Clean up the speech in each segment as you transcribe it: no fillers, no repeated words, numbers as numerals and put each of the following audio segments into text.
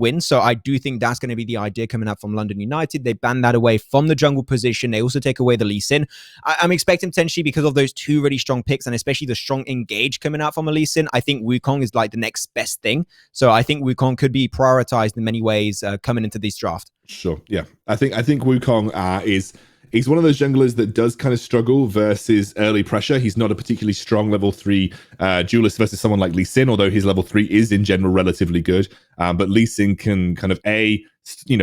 win. So I do think that's going to be the idea coming out from London United. They ban that away from the jungle position. They also take away the Lee Sin. I'm expecting potentially, because of those two really strong picks and especially the strong engage coming out from a Lee Sin, I think Wukong is like the next best thing. So I think Wukong could be prioritized in many ways coming into this draft. Sure. Yeah. I think Wukong he's one of those junglers that does kind of struggle versus early pressure. He's not a particularly strong level 3 duelist versus someone like Lee Sin, although his level 3 is in general relatively good. But Lee Sin can kind of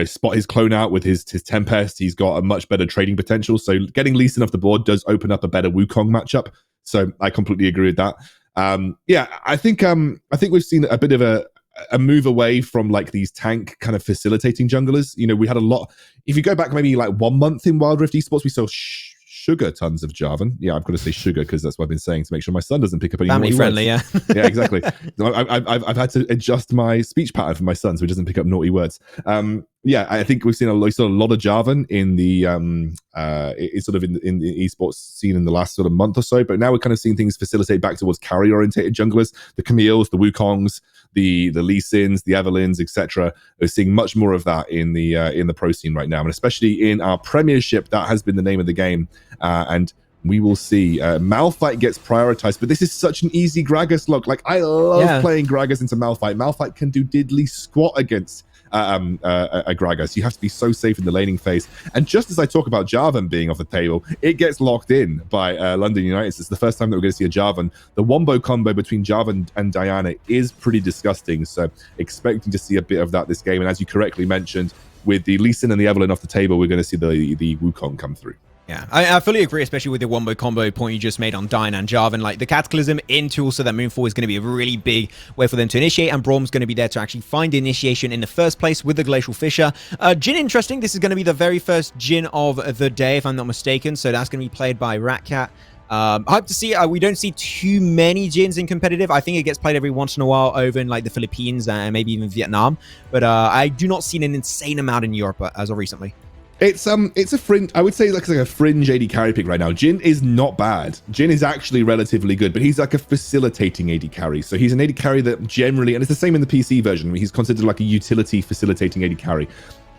spot his clone out with his Tempest. He's got a much better trading potential. So getting Lee Sin off the board does open up a better Wukong matchup. So I completely agree with that. I think we've seen a bit of a move away from like these tank kind of facilitating junglers. We had a lot. If you go back maybe like 1 month in Wild Rift Esports, we saw sugar tons of Jarvan. Yeah, I've got to say sugar because that's what I've been saying to make sure my son doesn't pick up any family friendly. Yeah, yeah, exactly. I've had to adjust my speech pattern for my son so he doesn't pick up naughty words. I think we've seen a lot of Jarvan in the in the esports scene in the last sort of month or so. But now we're kind of seeing things facilitate back towards carry orientated junglers, the Camille's, the Wukongs, the Lee Sins, the Evelyns, etc. We're seeing much more of that in the pro scene right now, and especially in our Premiership. That has been the name of the game, and we will see. Malphite gets prioritized, but this is such an easy Gragas look. Like, I love playing Gragas into Malphite. Malphite can do diddly squat against a Gragas. You have to be so safe in the laning phase. And just as I talk about Jarvan being off the table, it gets locked in by London United. It's the first time that we're going to see a Jarvan. The wombo combo between Jarvan and Diana is pretty disgusting. So expecting to see a bit of that this game. And as you correctly mentioned, with the Lee Sin and the Evelyn off the table, we're going to see the Wukong come through. Yeah, I fully agree, especially with the wombo combo point you just made on Diana and Jarvan. Like, the Cataclysm into also that Moonfall is going to be a really big way for them to initiate, and Braum's going to be there to actually find the initiation in the first place with the Glacial Fissure. Jhin, interesting. This is going to be the very first Jhin of the day, if I'm not mistaken. So that's going to be played by Ratcat. I hope to see. We don't see too many Jins in competitive. I think it gets played every once in a while over in like the Philippines and maybe even Vietnam. But I do not see an insane amount in Europe as of recently. It's a fringe. I would say like a fringe AD carry pick right now. Jhin is not bad. Jhin is actually relatively good, but he's like a facilitating AD carry. So he's an AD carry that generally, and it's the same in the PC version, he's considered like a utility facilitating AD carry.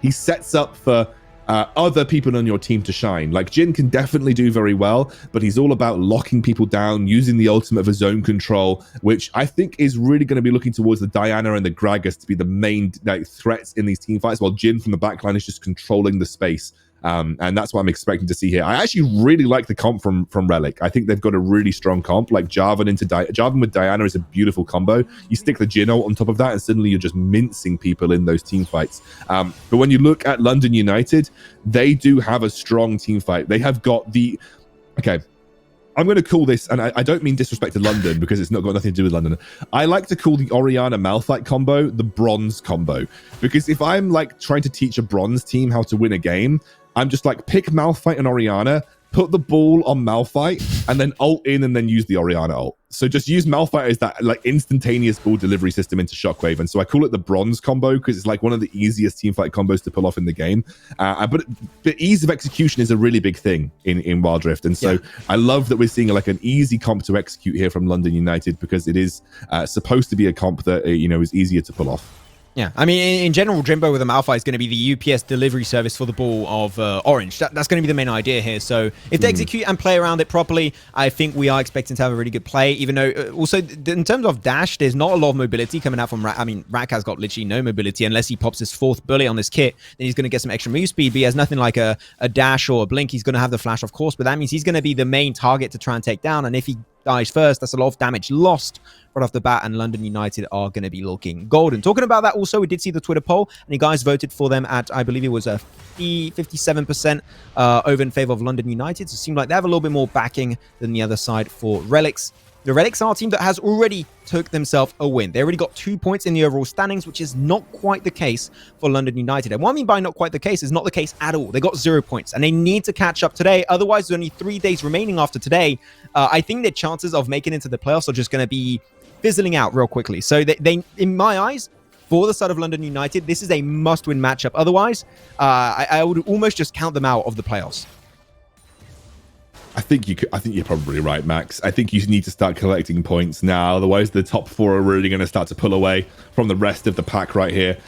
He sets up for other people on your team to shine. Like, Jhin can definitely do very well, but he's all about locking people down, using the ultimate for zone control, which I think is really going to be looking towards the Diana and the Gragas to be the main threats in these team fights, while Jhin from the backline is just controlling the space. And that's what I'm expecting to see here. I actually really like the comp from Relic. I think they've got a really strong comp. Like, Jarvan with Diana is a beautiful combo. You stick the Jhin ult on top of that, and suddenly you're just mincing people in those team fights. But when you look at London United, they do have a strong team fight. They have got the... Okay, I'm going to call this, and I don't mean disrespect to London because it's not got nothing to do with London. I like to call the Orianna Malphite combo the bronze combo, because if I'm like trying to teach a bronze team how to win a game, I'm just like, pick Malphite and Orianna, put the ball on Malphite, and then ult in and then use the Orianna ult. So just use Malphite as that like instantaneous ball delivery system into Shockwave. And so I call it the bronze combo because it's like one of the easiest teamfight combos to pull off in the game. But ease of execution is a really big thing in Wild Rift. And so I love that we're seeing like an easy comp to execute here from London United, because it is supposed to be a comp that, is easier to pull off. Yeah, I mean, in general, Jimbo with the Malphite is going to be the UPS delivery service for the ball of Orange. That's going to be the main idea here. So if they execute and play around it properly, I think we are expecting to have a really good play, even though also in terms of dash, there's not a lot of mobility coming out from Rat. I mean, Ratcat's got literally no mobility unless he pops his 4th bullet on this kit. Then he's going to get some extra move speed, but he has nothing like a dash or a blink. He's going to have the flash, of course, but that means he's going to be the main target to try and take down. And if he dies first, that's a lot of damage lost right off the bat, and London United are going to be looking golden. Talking about that also, we did see the Twitter poll, and you guys voted for them at, I believe it was a 57% over in favor of London United. So it seemed like they have a little bit more backing than the other side for Relics. The Relics are a team that has already took themselves a win. They already got 2 points in the overall standings, which is not quite the case for London United. And what I mean by not quite the case is not the case at all. They got 0 points, and they need to catch up today. Otherwise, there's only 3 days remaining after today. I think their chances of making it into the playoffs are just going to be fizzling out real quickly. So they, in my eyes, for the side of London United, this is a must-win matchup. Otherwise, I would almost just count them out of the playoffs. I think you're probably right, Max. I think you need to start collecting points now. Otherwise, the top 4 are really going to start to pull away from the rest of the pack right here.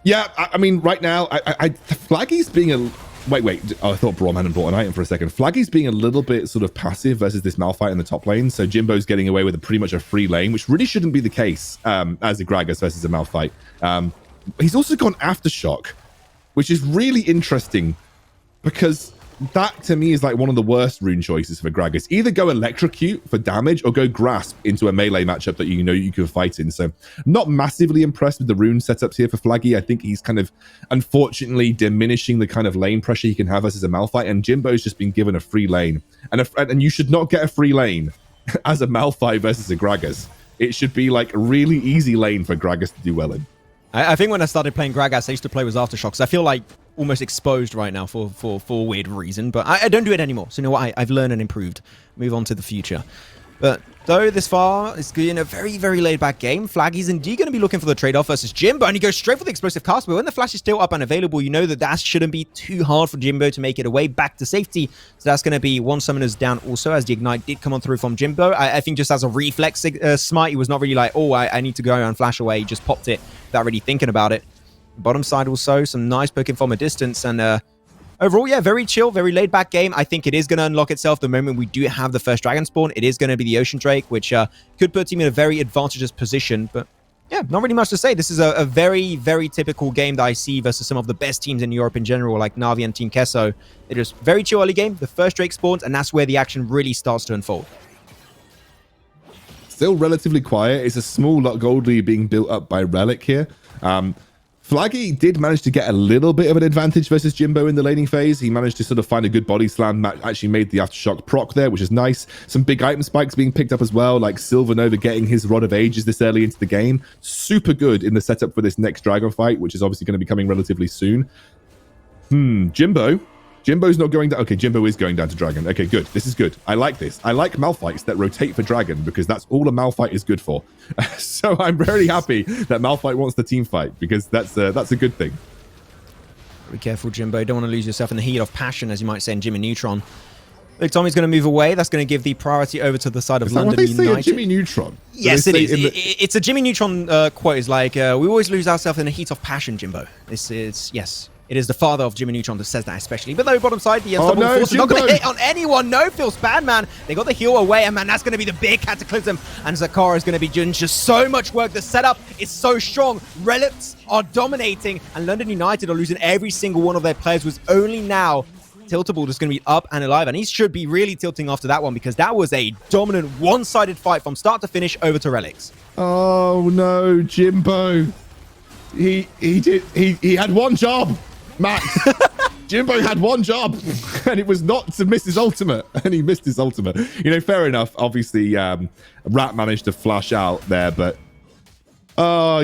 Yeah, I mean, right now, Flaggy's being a... Wait. Oh, I thought Braum hadn't bought an item for a second. Flaggy's being a little bit sort of passive versus this Malphite in the top lane. So Jimbo's getting away with pretty much a free lane, which really shouldn't be the case as a Gragas versus a Malphite. He's also gone Aftershock, which is really interesting because that to me is like one of the worst rune choices for Gragas. Either go Electrocute for damage or go Grasp into a melee matchup that you know you can fight in. So not massively impressed with the rune setups here for Flaggy. I think he's kind of unfortunately diminishing the kind of lane pressure he can have versus a Malphite, and Jimbo's just been given a free lane. And you should not get a free lane as a Malphite versus a Gragas. It should be like a really easy lane for Gragas to do well in. I think when I started playing Gragas, I used to play with Aftershocks. I feel like almost exposed right now for a weird reason, but I don't do it anymore. So you know what? I've learned and improved. Move on to the future. But though this far, it's been a very, very laid-back game. Flaggy's indeed going to be looking for the trade-off versus Jimbo, and he goes straight for the explosive cast. But when the flash is still up and available, you know that shouldn't be too hard for Jimbo to make it away back to safety. So that's going to be one summoners down also, as the Ignite did come on through from Jimbo. I think just as a reflex smite, he was not really like, oh, I need to go and flash away. He just popped it without really thinking about it. Bottom side also, some nice poking from a distance, and overall, yeah, very chill, very laid-back game. I think it is going to unlock itself the moment we do have the first Dragon spawn. It is going to be the Ocean Drake, which could put team in a very advantageous position. But yeah, not really much to say. This is a very, very typical game that I see versus some of the best teams in Europe in general, like Na'Vi and Team Kesso. It is very chill early game. The first Drake spawns, and that's where the action really starts to unfold. Still relatively quiet. It's a small lot gold lead being built up by Relic here. Flaggy did manage to get a little bit of an advantage versus Jimbo in the laning phase. He managed to sort of find a good body slam, actually made the Aftershock proc there, which is nice. Some big item spikes being picked up as well, like Silvernova getting his Rod of Ages this early into the game. Super good in the setup for this next Dragon fight, which is obviously going to be coming relatively soon. Jimbo's not going down. Okay, Jimbo is going down to Dragon. Okay, good. This is good. I like this. I like Malphites that rotate for Dragon because that's all a Malphite is good for. So I'm very happy that Malphite wants the team fight because that's a good thing. Be careful, Jimbo. Don't want to lose yourself in the heat of passion, as you might say in Jimmy Neutron. Big Tommy's going to move away. That's going to give the priority over to the side of London United. What they say, Jimmy Neutron? Yes, it is. It's a Jimmy Neutron quote. It's like, we always lose ourselves in the heat of passion, Jimbo. This is, yes. It is the father of Jimmy Neutron that says that, especially. But though, bottom side, the unstoppable force is not going to hit on anyone. No, feels bad, man. They got the heal away, and man, that's going to be the big cataclysm. And Zakara is going to be doing just so much work. The setup is so strong. Relics are dominating, and London United are losing every single one of their players. Was only now Tiltable just going to be up and alive, and he should be really tilting after that one because that was a dominant one-sided fight from start to finish over to Relics. Oh no, Jimbo. He had one job. Max, Jimbo had one job, and it was not to miss his ultimate, and he missed his ultimate. You know, fair enough. Obviously, Rat managed to flash out there, but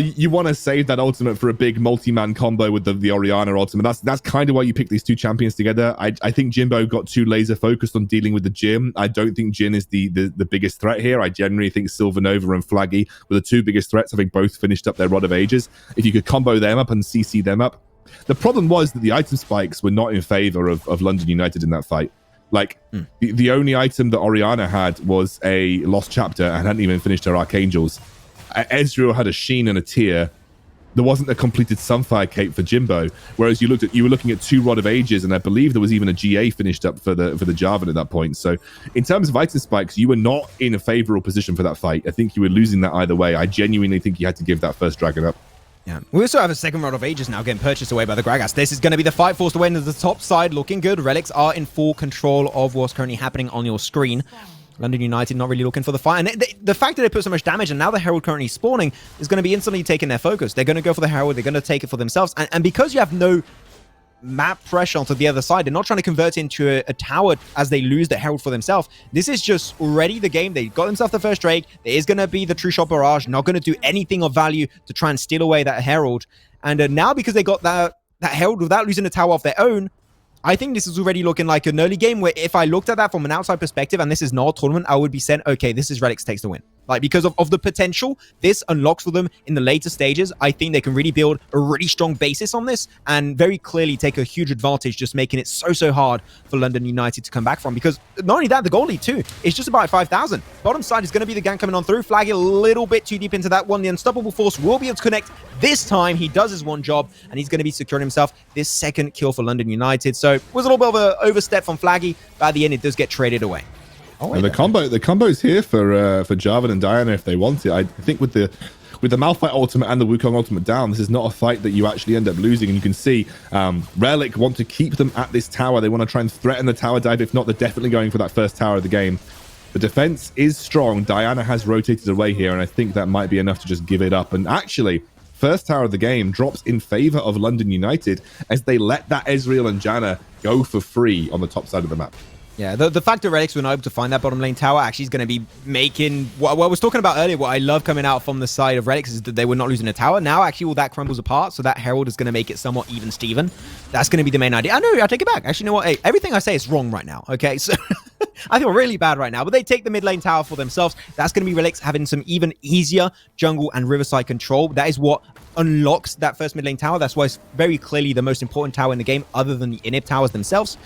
you want to save that ultimate for a big multi-man combo with the Orianna ultimate. That's kind of why you pick these two champions together. I think Jimbo got too laser focused on dealing with the Jhin. I don't think Jhin is the biggest threat here. I generally think Silvernova and Flaggy were the two biggest threats, having both finished up their Rod of Ages. If you could combo them up and CC them up. The problem was that the item spikes were not in favor of London United in that fight. Like, the only item that Orianna had was a Lost Chapter and hadn't even finished her Archangels. Ezreal had a Sheen and a Tear. There wasn't a completed Sunfire Cape for Jimbo, whereas you were looking at two Rod of Ages, and I believe there was even a GA finished up for the Jarvan at that point. So in terms of item spikes, you were not in a favorable position for that fight. I think you were losing that either way. I genuinely think you had to give that first Dragon up. Yeah, we also have a second Rod of Ages now getting purchased away by the Gragas. This is going to be the fight forced away into the top side, looking good. Relics are in full control of what's currently happening on your screen. London United not really looking for the fight. And the fact that they put so much damage and now the Herald currently spawning is going to be instantly taking their focus. They're going to go for the Herald. They're going to take it for themselves. And because you have no map pressure onto the other side, they're not trying to convert it into a tower as they lose the Herald for themselves. This is just already the game. They got themselves the first Drake. There is going to be the True Shot Barrage. Not going to do anything of value to try and steal away that Herald. And now because they got that Herald without losing a tower of their own, I think this is already looking like an early game where if I looked at that from an outside perspective and this is not a tournament, I would be saying, okay, this is Relics takes the win. Like, because of the potential this unlocks for them in the later stages, I think they can really build a really strong basis on this and very clearly take a huge advantage, just making it so hard for London United to come back from. Because not only that, the goal lead too, it's just about 5,000. Bottom side is going to be the gang coming on through. Flag it a little bit too deep into that one. The Unstoppable Force will be able to connect this time. He does his one job, and he's going to be securing himself this second kill for London United. So it was a little bit of an overstep from Flaggy, but at the end, it does get traded away. Oh, and the combo's here for Jarvan and Diana if they want it. I think with the Malphite ultimate and the Wukong ultimate down, this is not a fight that you actually end up losing. And you can see Relic want to keep them at this tower. They want to try and threaten the tower dive. If not, they're definitely going for that first tower of the game. The defense is strong. Diana has rotated away here, and I think that might be enough to just give it up. And actually, first tower of the game drops in favor of London United as they let that Ezreal and Janna go for free on the top side of the map. Yeah, the fact that Relics were not able to find that bottom lane tower actually is going to be making what I was talking about earlier. What I love coming out from the side of Relics is that they were not losing a tower. Now, actually, all that crumbles apart, so that Herald is going to make it somewhat even Steven. That's going to be the main idea. I know, I take it back. Actually, you know what? Hey, everything I say is wrong right now, okay? So I feel really bad right now, but they take the mid lane tower for themselves. That's going to be Relics having some even easier jungle and riverside control. That is what unlocks that first mid lane tower. That's why it's very clearly the most important tower in the game, other than the inhib towers themselves.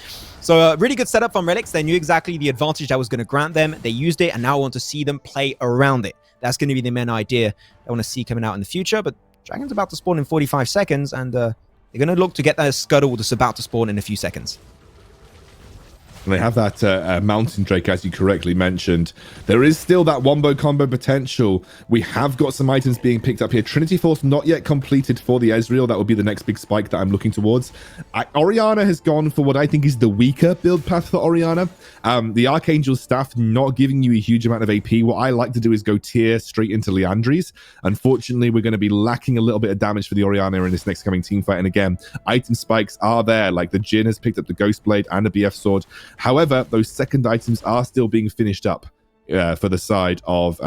So really good setup from Relics. They knew exactly the advantage that was going to grant them. They used it, and now I want to see them play around it. That's going to be the main idea I want to see coming out in the future. But Dragon's about to spawn in 45 seconds, and they're going to look to get that scuttle that's about to spawn in a few seconds. And they have that Mountain Drake, as you correctly mentioned. There is still that wombo combo potential. We have got some items being picked up here. Trinity Force not yet completed for the Ezreal. That would be the next big spike that I'm looking towards. Orianna has gone for what I think is the weaker build path for Orianna. The Archangel staff not giving you a huge amount of AP. What I like to do is go tier straight into Liandry's. Unfortunately, we're going to be lacking a little bit of damage for the Orianna in this next coming team fight. And again, item spikes are there. Like the Jhin has picked up the Ghost Blade and a BF Sword. However, those second items are still being finished up for the side of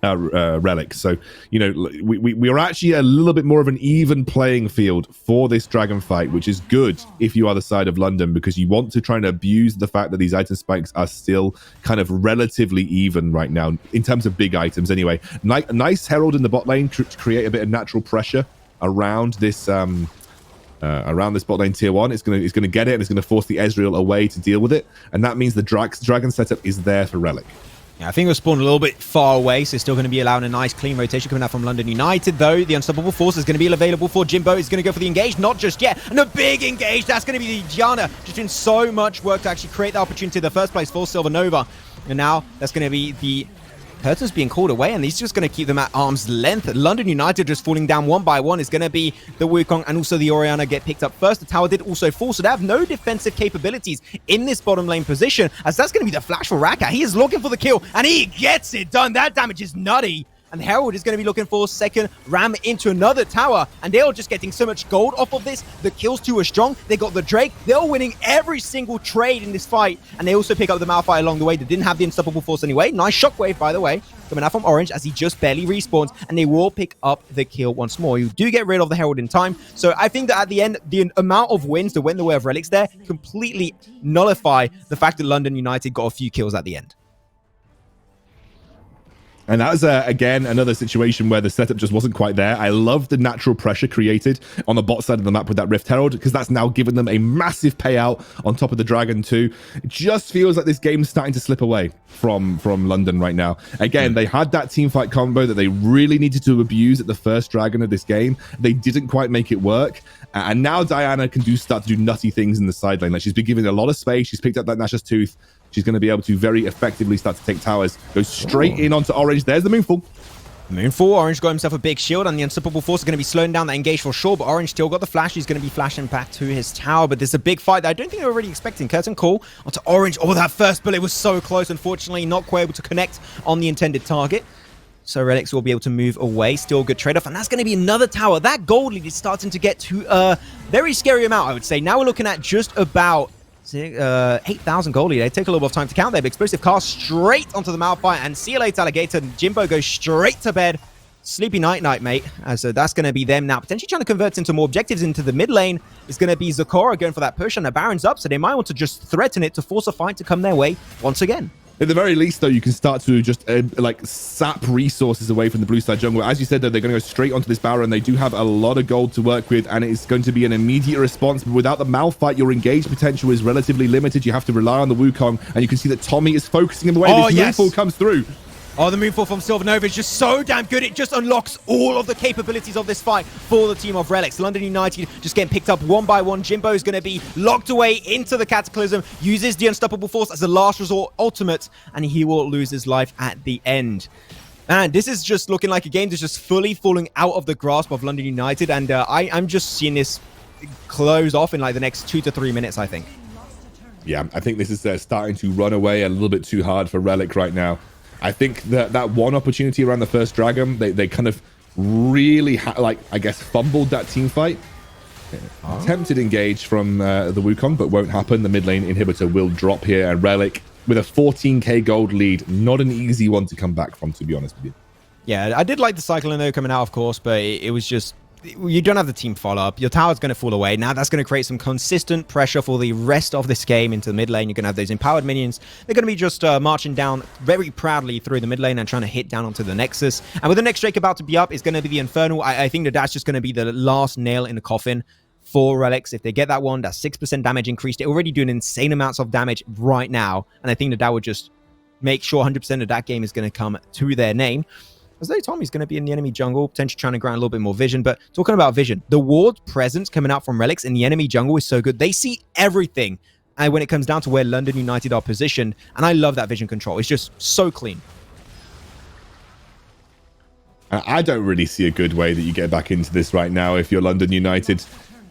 Relics. So, you know, we are actually a little bit more of an even playing field for this dragon fight, which is good if you are the side of London, because you want to try and abuse the fact that these item spikes are still kind of relatively even right now in terms of big items. Anyway, nice Herald in the bot lane to create a bit of natural pressure around this bot lane tier 1. It's gonna get it, and it's gonna force the Ezreal away to deal with it, and that means the dragon setup is there for Relic. Yeah, I think we're spawned a little bit far away, so still going to be allowing a nice clean rotation coming out from London United, though. The Unstoppable Force is going to be available for Jimbo. He's going to go for the engage, not just yet, and a big engage. That's going to be the Janna, just doing so much work to actually create the opportunity in the first place for Silver Nova, and now that's going to be the Curtain's being called away, and he's just going to keep them at arm's length. London United just falling down one by one. Is going to be the Wukong and also the Orianna get picked up first. The tower did also fall, so they have no defensive capabilities in this bottom lane position, as that's going to be the flash for Raka. He is looking for the kill, and he gets it done. That damage is nutty. And Herald is going to be looking for a second ram into another tower. And they are just getting so much gold off of this. The kills too are strong. They got the Drake. They're winning every single trade in this fight. And they also pick up the Malphite along the way. They didn't have the Unstoppable Force anyway. Nice shockwave, by the way, coming out from Orange as he just barely respawns. And they will pick up the kill once more. You do get rid of the Herald in time. So I think that at the end, the amount of wins that went the way of Relics there completely nullify the fact that London United got a few kills at the end. And that was, again, another situation where the setup just wasn't quite there. I love the natural pressure created on the bot side of the map with that Rift Herald, because that's now given them a massive payout on top of the Dragon too. It just feels like this game's starting to slip away from London right now. Again, they had that teamfight combo that they really needed to abuse at the first Dragon of this game. They didn't quite make it work. And now Diana can start to do nutty things in the side lane. Like, she's been given a lot of space. She's picked up that Nash's Tooth. She's going to be able to very effectively start to take towers. Goes straight in onto Orange. There's the Moonfall. Moonfall. Orange got himself a big shield, and the Unstoppable Force is going to be slowing down that engage for sure, but Orange still got the flash. He's going to be flashing back to his tower, but there's a big fight that I don't think they were really expecting. Curtain call onto Orange. Oh, that first bullet was so close. Unfortunately, not quite able to connect on the intended target. So Relics will be able to move away. Still good trade-off, and that's going to be another tower. That gold lead is starting to get to a very scary amount, I would say. Now we're looking at just about 8,000 gold lead. They take a little bit of time to count there, but explosive cast straight onto the Malphite, and see you later, Alligator. Jimbo goes straight to bed. Sleepy night, mate. So that's going to be them now. Potentially trying to convert into more objectives into the mid lane is going to be Zakora going for that push, and the Baron's up, so they might want to just threaten it to force a fight to come their way once again. At the very least, though, you can start to just like sap resources away from the blue side jungle. As you said, though, they're going to go straight onto this Baron. They do have a lot of gold to work with, and it's going to be an immediate response. But without the Malphite, your engage potential is relatively limited. You have to rely on the Wukong, and you can see that Tommy is focusing him away. Oh, this yes. Moonfall comes through. Oh, the Moonfall from Sylvanova is just so damn good. It just unlocks all of the capabilities of this fight for the team of Relics. London United just getting picked up one by one. Jimbo is going to be locked away into the Cataclysm, uses the Unstoppable Force as a last resort ultimate, and he will lose his life at the end. Man, this is just looking like a game that's just fully falling out of the grasp of London United, and I'm just seeing this close off in like the next 2 to 3 minutes, I think. Yeah, I think this is starting to run away a little bit too hard for Relic right now. I think that one opportunity around the first Dragon, they kind of really, I guess, fumbled that team fight. Attempted engage from the Wukong, but won't happen. The mid lane inhibitor will drop here, and Relic, with a 14k gold lead, not an easy one to come back from, to be honest with you. Yeah, I did like the Cyclone, though, coming out, of course, but it was just... You don't have the team follow-up. Your tower's going to fall away. Now that's going to create some consistent pressure for the rest of this game into the mid lane. You're going to have those empowered minions. They're going to be just marching down very proudly through the mid lane and trying to hit down onto the Nexus. And with the next Drake about to be up, it's going to be the Infernal. I think that that's just going to be the last nail in the coffin for Relics. If they get that one, that's 6% damage increased. They're already doing insane amounts of damage right now. And I think that that would just make sure 100% of that game is going to come to their name. As though Tommy's going to be in the enemy jungle, potentially trying to grant a little bit more vision. But talking about vision, the ward presence coming out from Relics in the enemy jungle is so good. They see everything. And when it comes down to where London United are positioned, and I love that vision control. It's just so clean. I don't really see a good way that you get back into this right now if you're London United.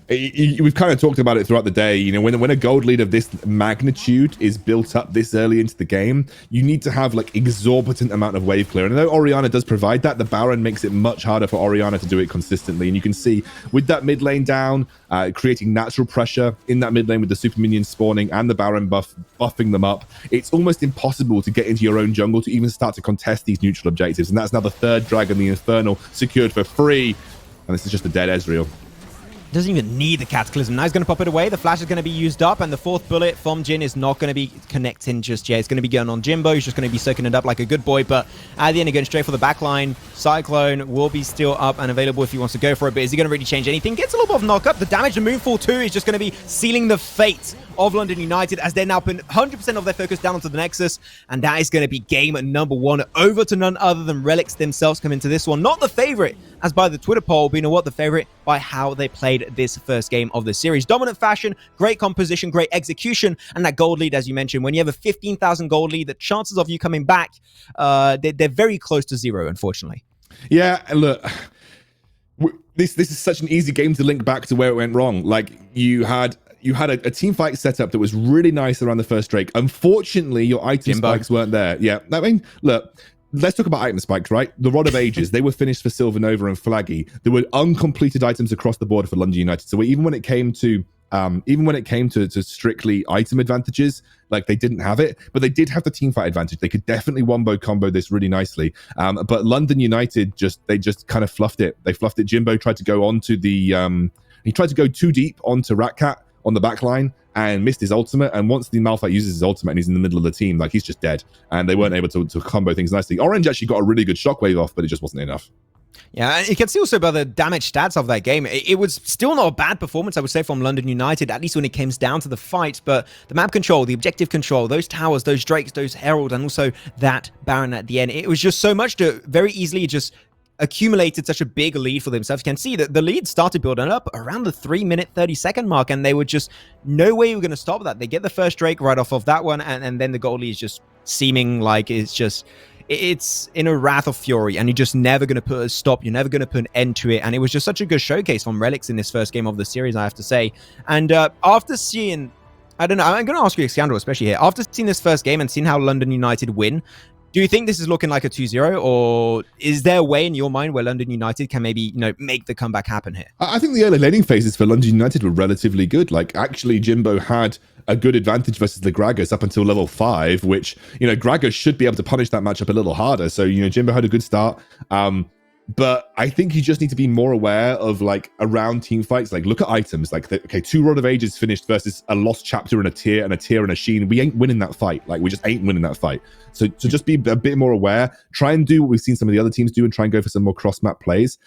We've kind of talked about it throughout the day. You know, when a gold lead of this magnitude is built up this early into the game, you need to have like exorbitant amount of wave clear. And although Orianna does provide that, the Baron makes it much harder for Orianna to do it consistently. And you can see with that mid lane down, creating natural pressure in that mid lane with the super minions spawning and the Baron buffing them up, it's almost impossible to get into your own jungle to even start to contest these neutral objectives. And that's now the third dragon, the Infernal, secured for free. And this is just a dead Ezreal. Doesn't even need the Cataclysm. Now he's going to pop it away. The flash is going to be used up, and the fourth bullet from Jin is not going to be connecting just yet. It's going to be going on Jimbo. He's just going to be soaking it up like a good boy, but at the end, going straight for the back line. Cyclone will be still up and available if he wants to go for it, but is he going to really change anything? Gets a little bit of knock up. The damage to Moonfall 2 is just going to be sealing the fate of London United as they're now putting 100% of their focus down onto the Nexus, and that is going to be game number one over to none other than Relics themselves come into this one. Not the favorite, as by the Twitter poll, but you know what? The favorite by how they played this first game of the series. Dominant fashion, great composition, great execution, and that gold lead, as you mentioned. When you have a 15,000 gold lead, the chances of you coming back, they're very close to zero, unfortunately. Yeah, look, this is such an easy game to link back to where it went wrong. Like, you had a team fight setup that was really nice around the first Drake. Unfortunately, your item spikes weren't there. Yeah, I mean, look, let's talk about item spikes, right? The Rod of Ages, they were finished for Sylvanova and Flaggy. There were uncompleted items across the board for London United. So even when it came to strictly item advantages, like, they didn't have it, but they did have the team fight advantage. They could definitely wombo combo this really nicely. But London United just kind of fluffed it. They fluffed it. Jimbo tried to go onto the he tried to go too deep onto Ratcat on the back line and missed his ultimate. And once the Malphite uses his ultimate and he's in the middle of the team, like, he's just dead. And they weren't able to combo things nicely. Orange actually got a really good shockwave off, but it just wasn't enough. Yeah, and you can see also by the damage stats of that game, it was still not a bad performance, I would say, from London United, at least when it comes down to the fight. But the map control, the objective control, those towers, those Drakes, those Herald, and also that Baron at the end, it was just so much to very easily just accumulated such a big lead for themselves. You can see that the lead started building up around the 3-minute 30-second mark, and they were just no way we're going to stop that. They get the first Drake right off of that one, and then the goal lead is just seeming like it's in a wrath of fury, and you're just never going to put a stop. You're never going to put an end to it. And it was just such a good showcase from Relics in this first game of the series, I have to say. And after seeing, I don't know, I'm going to ask you, Scandal, especially here. After seeing this first game and seeing how London United win, do you think this is looking like a 2-0, or is there a way in your mind where London United can maybe, make the comeback happen here? I think the early laning phases for London United were relatively good. Like, actually, Jimbo had a good advantage versus the Gragas up until level 5, which, Gragas should be able to punish that matchup a little harder. So, Jimbo had a good start. But I think you just need to be more aware of like around team fights. Like look at items. Like okay, 2 Rod of Ages finished versus a lost chapter and a tier and a sheen. We ain't winning that fight. Like we just ain't winning that fight. So just be a bit more aware. Try and do what we've seen some of the other teams do and try and go for some more cross map plays.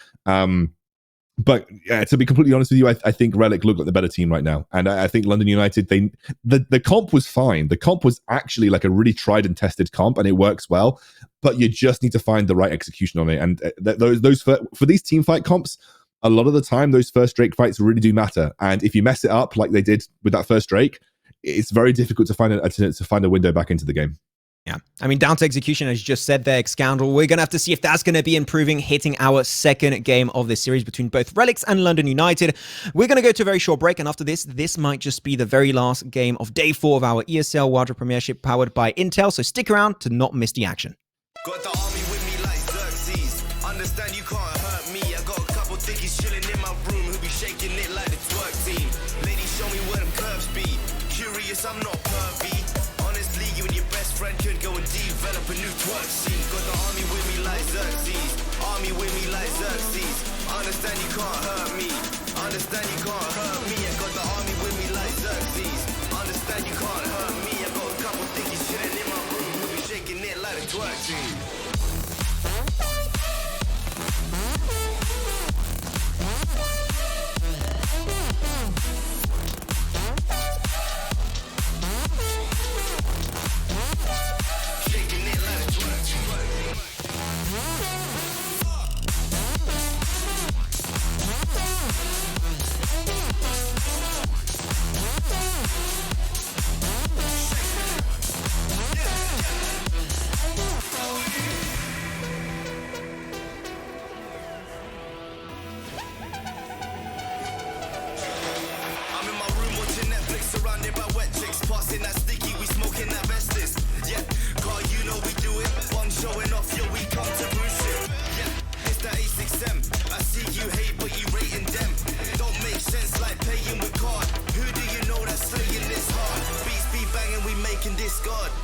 But yeah, to be completely honest with you, I think Relic look like the better team right now, and I think London United. The comp was fine. The comp was actually like a really tried and tested comp, and it works well. But you just need to find the right execution on it. And those for these team fight comps, a lot of the time those first Drake fights really do matter. And if you mess it up like they did with that first Drake, it's very difficult to find a window back into the game. Yeah, I mean, down to execution, as you just said there, Scoundrel. We're going to have to see if that's going to be improving, hitting our second game of this series between both Relics and London United. We're going to go to a very short break, and after this might just be the very last game of day 4 of our ESL Wildra Premiership powered by Intel, so stick around to not miss the action. Got the army with me like Xerxes. Understand you can't hurt me. I got a couple thickies chilling in my room who be shaking it like the twerk team. Ladies, show me where them curves be. Curious, I'm not pervy. Honestly, you and your best friend could go and develop a new twerk scene. Got the army with me like Xerxes. Army with me like Xerxes. Understand you can't hurt me. Understand you can't hurt me. I got the army with me like Xerxes. Understand you can't hurt me. I got a couple thickies chilling in my room who be shaking it like the twerk team.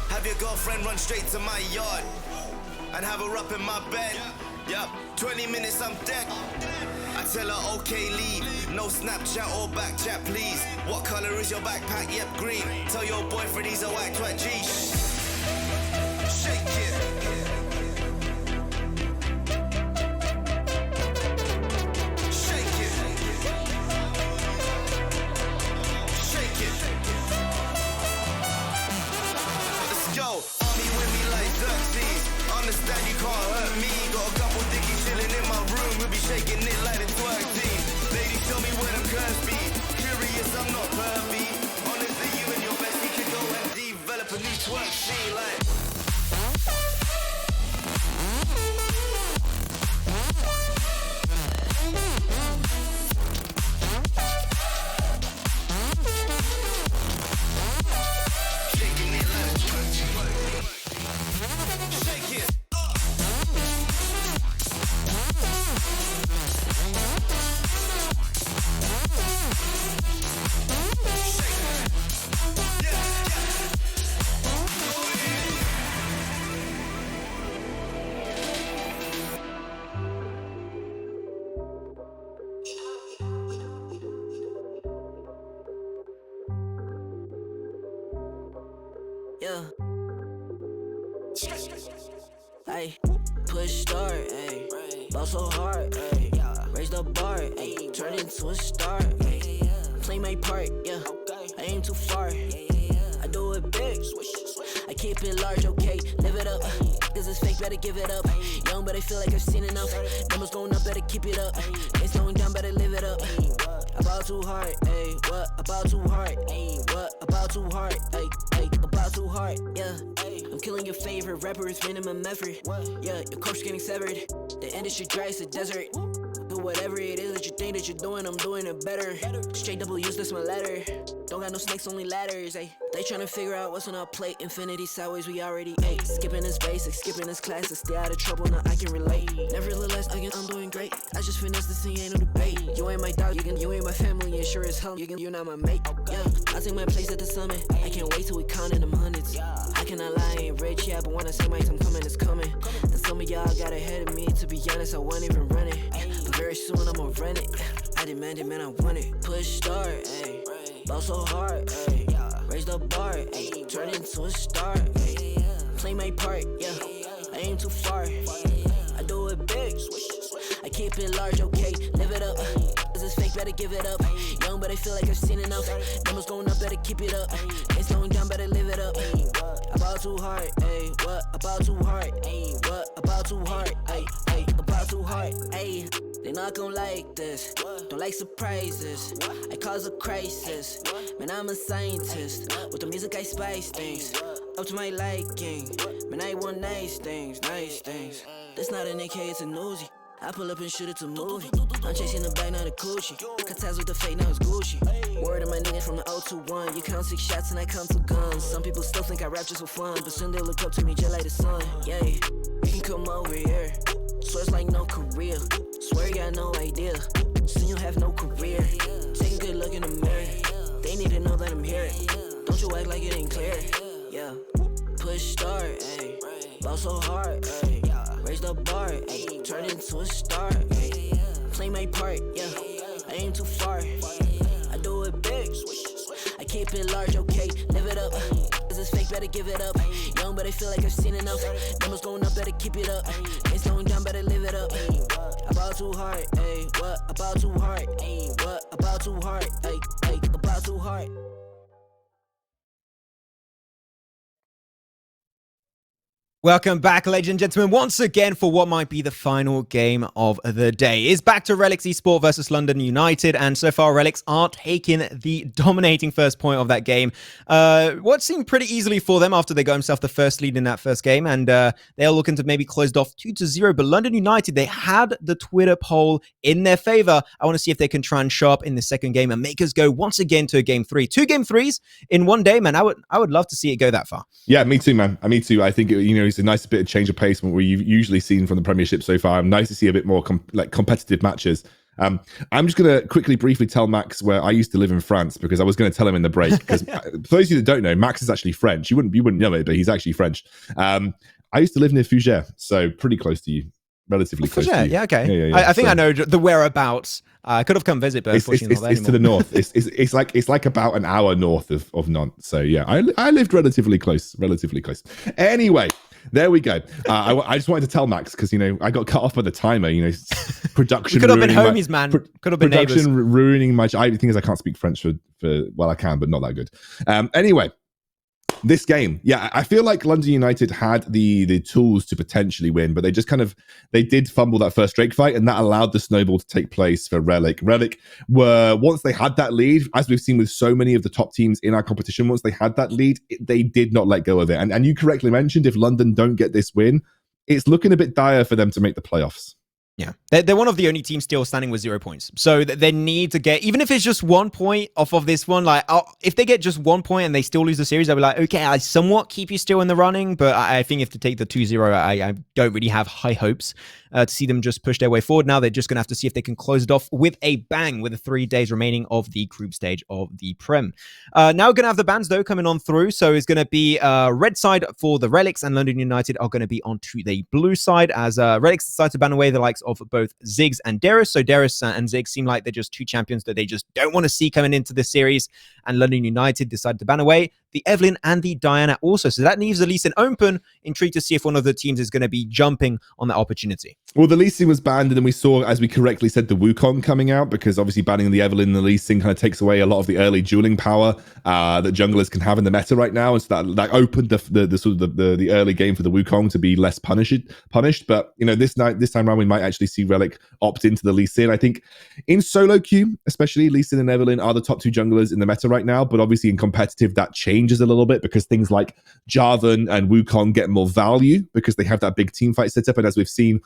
Have your girlfriend run straight to my yard and have her up in my bed. Yup, 20 minutes I'm dead. I tell her okay, leave. No Snapchat or back chat, please. What color is your backpack? Yep, green. Tell your boyfriend he's a white twat. G. Shake it. Understand you can't hurt me. Got a couple dickies chilling in my room. We'll be shaking it like the twerk team. Ladies, show me where them curves be. Curious, I'm not pervy. Honestly, you and your bestie could go and develop a new twerk scene like. Yeah. Ay, push start, ayy. Ball so hard, ayy. Raise the bar, ayy. Turn into a star, ayy. Play my part, yeah. I aim too far. I do it big. I keep it large, okay. Live it up. Cause it's fake, better give it up. Young, but I feel like I've seen enough. Numbers going up, better keep it up. It's going down, better live it up. About too hard, ayy. What? About too hard, ayy. What? About too hard, ayy. About too hard, yeah. I'm killing your favorite rapper, it's minimum effort. Yeah, your corpse getting severed. The industry dry, it's a desert. Do whatever it is that you think that you're doing, I'm doing it better. Straight double use, that's my letter. Don't got no snakes, only ladders, ayy. They tryna figure out what's on our plate. Infinity sideways, we already ate. Skipping is basic, skipping is classic. Stay out of trouble, now I can relate. Nevertheless, again, I'm doing great. I just finished this thing, ain't no debate. You ain't my dog, you ain't my family, and sure as hell, you're not my mate. Yeah, I take my place at the summit. I can't wait till we counting them hundreds. I cannot lie, I ain't rich, yeah, but when I say my time coming, it's coming. And some of y'all got ahead of me, to be honest, I wasn't even running. But very soon I'ma run it. I demand it, man, I want it. Push start, ayy. Ball so hard, ayy. Raise the bar, ayy. Turn into a star, ayy. Play my part, yeah. I aim too far. I do it big. I keep it large, okay. Live it up. This is fake, better give it up. Young, but I feel like I've seen enough. Numbers going up, better keep it up. Ain't slowing down, better live it up. About too hard, ayy. What about too hard? Ayy. What about too hard? Ayy. About too hard, ayy. They not gon' like this. Don't like surprises. I cause a crisis. Man, I'm a scientist. With the music, I spice things up to my liking. Man, I want nice things, nice things. That's not an AK, it's a Uzi. I pull up and shoot it to movie. I'm chasing the bag, not a coochie. Cut ties with the fake, now it's Gucci. Word of my nigga from the 021. You count 6 shots and I count 2 guns. Some people still think I rap just for fun, but soon they look up to me just like the sun. Yeah, you can come over here. Swear it's like no career. Swear you got no idea. Soon you have no career. Take a good look in the mirror. They need to know that I'm here. Don't you act like it ain't clear. Yeah, push start, ayy. Ball so hard, ayy. Raise the bar, ayy. Turn into a star, ayy. Play my part, yeah. I aim too far. I do it big. I keep it large, okay. Live it up. This is fake, better give it up. Young, but I feel like I've seen enough. Numbers going up, better keep it up. Ain't slowing down, better live it up. About too hard, ayy. What about too hard? Ayy. What about too hard? Ayy. About too hard. Welcome back, ladies and gentlemen, once again for what might be the final game of the day. It's back to Relics Esports versus London United, and so far Relics are taking the dominating first point of that game. What seemed pretty easily for them after they got themselves the first lead in that first game, and they are looking to maybe close it off 2-0. But London United, they had the Twitter poll in their favor. I want to see if they can try and show up in the second game and make us go once again to a game 3. 2 game 3s in one day, man. I would love to see it go that far. Yeah, me too, man. Me too. I think it's a nice bit of change of pace from what we've usually seen from the Premiership so far. Nice to see a bit more competitive matches. I'm just going to quickly, briefly tell Max where I used to live in France, because I was going to tell him in the break. Because for those of you that don't know, Max is actually French. You wouldn't know it, but he's actually French. I used to live near Fougères, so pretty close to you. Relatively close to you. Yeah, okay. Yeah. I think I know the whereabouts. I could have come visit, but unfortunately not there it's to the north. It's like about an hour north of Nantes. So yeah, I lived relatively close. Anyway, there we go. I just wanted to tell Max, because I got cut off by the timer. Production. We could have been homies, man. Could have been neighbors. Production ruining my. The thing is, I can't speak French for well, I can, but not that good. Anyway. This game, yeah, I feel like London United had the tools to potentially win, but they did fumble that first Drake fight, and that allowed the snowball to take place for Relic. Relic were, once they had that lead, as we've seen with so many of the top teams in our competition, once they had that lead, they did not let go of it. And you correctly mentioned, if London don't get this win, it's looking a bit dire for them to make the playoffs. Yeah, they're one of the only teams still standing with 0 points. So they need to get, even if it's just 1 point off of this one, like if they get just 1 point and they still lose the series, I'll be like, okay, I somewhat keep you still in the running. But I think if to take the 2-0, I don't really have high hopes to see them just push their way forward. Now they're just going to have to see if they can close it off with a bang with the 3 days remaining of the group stage of the Prem. Now we're going to have the bans though coming on through. So it's going to be red side for the Relics, and London United are going to be onto the blue side, as Relics decide to ban away the likes of both Ziggs and Darius. So Darius and Ziggs seem like they're just 2 champions that they just don't want to see coming into this series. And London United decided to ban away the Evelyn and the Diana also. So that leaves the Lee Sin open. Intrigued to see if one of the teams is going to be jumping on that opportunity. Well, the Lee Sin was banned, and then we saw, as we correctly said, the Wukong coming out, because obviously banning the Evelyn and the Lee Sin kind of takes away a lot of the early dueling power that junglers can have in the meta right now. And so that opened the sort of the early game for the Wukong to be less punished. But this time around, we might actually see Relic opt into the Lee Sin. I think in solo queue, especially, Lee Sin and Evelyn are the top 2 junglers in the meta right now. But obviously in competitive, that changes a little bit, because things like Jarvan and Wukong get more value because they have that big team fight set up. And as we've seen,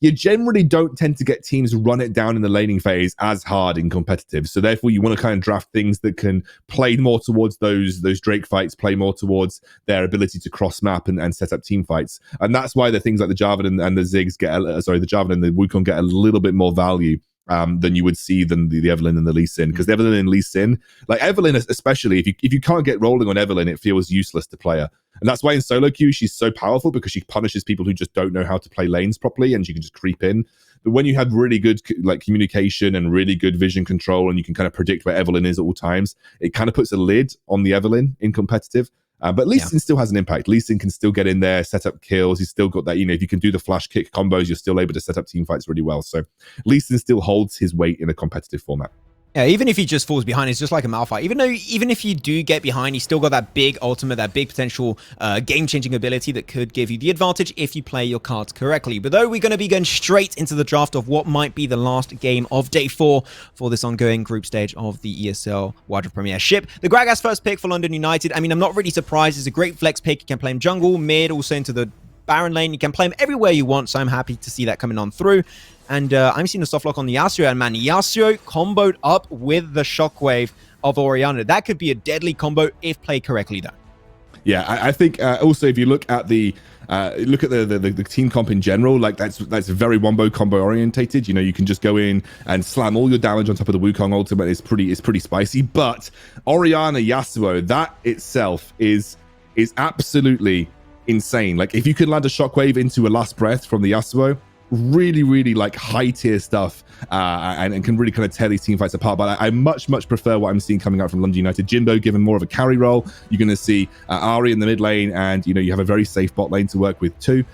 you generally don't tend to get teams run it down in the laning phase as hard in competitive. So therefore, you want to kind of draft things that can play more towards those Drake fights, play more towards their ability to cross map and set up team fights. And that's why the things like the Jarvan and the Ziggs the Jarvan and the Wukong get a little bit more value than you would see than the Evelynn and the Lee Sin. Because the Evelynn and Lee Sin, like Evelynn especially, if you can't get rolling on Evelynn, it feels useless to play her. And that's why in solo queue, she's so powerful, because she punishes people who just don't know how to play lanes properly, and she can just creep in. But when you have really good like communication and really good vision control, and you can kind of predict where Evelynn is at all times, it kind of puts a lid on the Evelynn in competitive. But Lee Sin still has an impact. Lee Sin can still get in there, set up kills. He's still got that, if you can do the flash kick combos, you're still able to set up team fights really well. So Lee Sin still holds his weight in a competitive format. Yeah, even if he just falls behind, it's just like a Malphite. Even if you do get behind, he's still got that big ultimate, that big potential game-changing ability that could give you the advantage if you play your cards correctly. But though we're going to be going straight into the draft of what might be the last game of day 4 for this ongoing group stage of the ESL Wild Rift Premiership. The Gragas first pick for London United. I mean, I'm not really surprised. It's a great flex pick. You can play him jungle, mid, also into the Baron lane. You can play him everywhere you want, so I'm happy to see that coming on through. And I'm seeing the soft lock on the Yasuo, and man, Yasuo comboed up with the Shockwave of Orianna. That could be a deadly combo if played correctly, though. Yeah, I think also if you look at the team comp in general, like that's very wombo combo orientated. You can just go in and slam all your damage on top of the Wukong ultimate. It's pretty spicy. But Orianna Yasuo, that itself is absolutely insane. Like if you could land a Shockwave into a last breath from the Yasuo, really like high tier stuff, and can really kind of tear these team fights apart. But I much prefer what I'm seeing coming out from London United. Jimbo given more of a carry role. You're going to see Ari in the mid lane, and you have a very safe bot lane to work with too.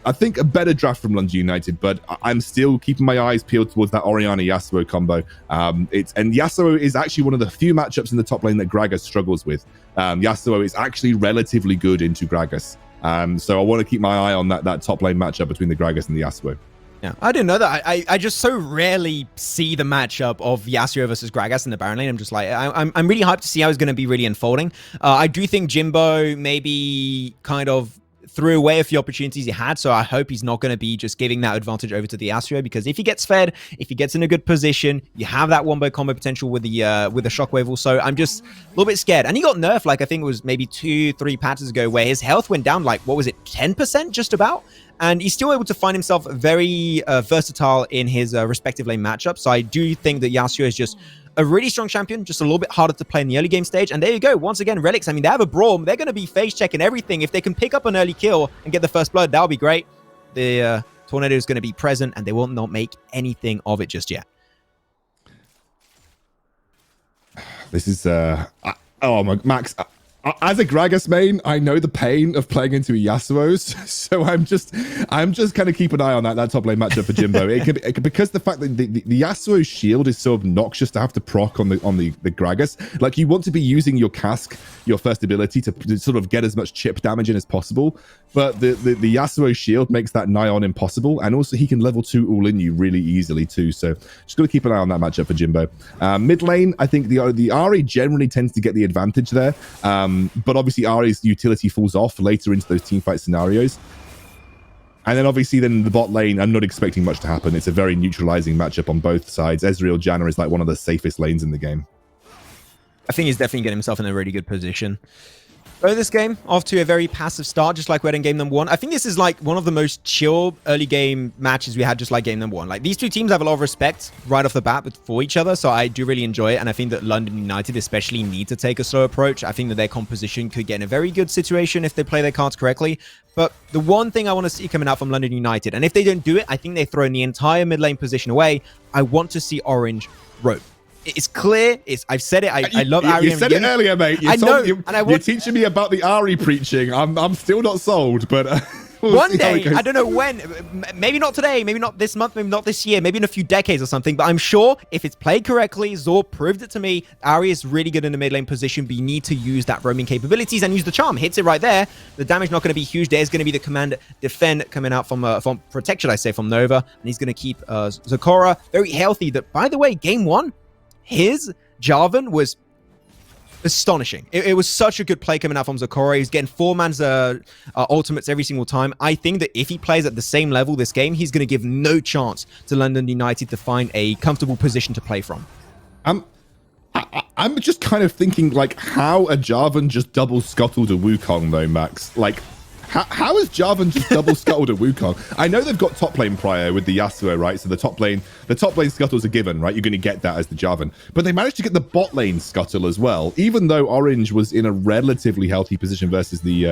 I think a better draft from London United, but I'm still keeping my eyes peeled towards that Orianna Yasuo combo. And Yasuo is actually one of the few matchups in the top lane that Gragas struggles with. Yasuo is actually relatively good into Gragas. So I want to keep my eye on that top lane matchup between the Gragas and the Yasuo. Yeah, I didn't know that. I just so rarely see the matchup of Yasuo versus Gragas in the Baron lane. I'm just like, I'm really hyped to see how it's going to be really unfolding. I do think Jimbo maybe kind of threw away a few opportunities he had, so I hope he's not going to be just giving that advantage over to the Yasuo, because if he gets fed, if he gets in a good position, you have that wombo combo potential with the Shockwave also. I'm just a little bit scared. And he got nerfed, like I think it was maybe 2-3 patches ago, where his health went down like, what was it, 10% just about? And he's still able to find himself very versatile in his respective lane matchup. So I do think that Yasuo is just a really strong champion, just a little bit harder to play in the early game stage. And there you go. Once again, Relics, I mean, they have a brawl. They're going to be phase checking everything. If they can pick up an early kill and get the first blood, that'll be great. The Tornado is going to be present, and they will not make anything of it just yet. This is, Max, as a Gragas main, I know the pain of playing into Yasuo's, so I'm just kind of keep an eye on that top lane matchup for Jimbo. Because the fact that the Yasuo shield is so obnoxious to have to proc on the Gragas. Like, you want to be using your cask, your first ability, to sort of get as much chip damage in as possible, but the Yasuo shield makes that nigh on impossible, and also he can level 2 all in you really easily too. So just got to keep an eye on that matchup for Jimbo. Mid lane, I think the Ari generally tends to get the advantage there. But obviously Ari's utility falls off later into those teamfight scenarios. And then obviously then the bot lane, I'm not expecting much to happen. It's a very neutralizing matchup on both sides. Ezreal Janna is like one of the safest lanes in the game. I think he's definitely getting himself in a really good position. So this game, off to a very passive start, just like we had in game number 1. I think this is like one of the most chill early game matches we had, just like game number 1. Like, these two teams have a lot of respect right off the bat for each other, so I do really enjoy it. And I think that London United especially need to take a slow approach. I think that their composition could get in a very good situation if they play their cards correctly. But the one thing I want to see coming out from London United, and if they don't do it, I think they throw in the entire mid lane position away. I want to see Orange rope. It's clear. I've said it. I love Ari. You said it earlier, mate. You're teaching me about the Ari preaching. I'm still not sold, but we'll one day, I don't know when. Maybe not today. Maybe not this month. Maybe not this year. Maybe in a few decades or something. But I'm sure if it's played correctly, Zor proved it to me. Ari is really good in the mid lane position, but you need to use that roaming capabilities and use the charm. Hits it right there. The damage not going to be huge. There's going to be the command defend coming out from protect, should I say, from Nova, and he's going to keep Zakora very healthy. That, by the way, game 1. His Jarvan was astonishing. It was such a good play coming out from Zakora. He's getting 4-man's ultimates every single time. I think that if he plays at the same level this game, he's going to give no chance to London United to find a comfortable position to play from. I'm just kind of thinking, like, how a Jarvan just double scuttled a Wukong, though, Max. Like, How has Jarvan just double scuttled a Wukong? I know they've got top lane prior with the Yasuo, right? So the top lane scuttle's a given, right? You're going to get that as the Jarvan. But they managed to get the bot lane scuttle as well, even though Orange was in a relatively healthy position versus the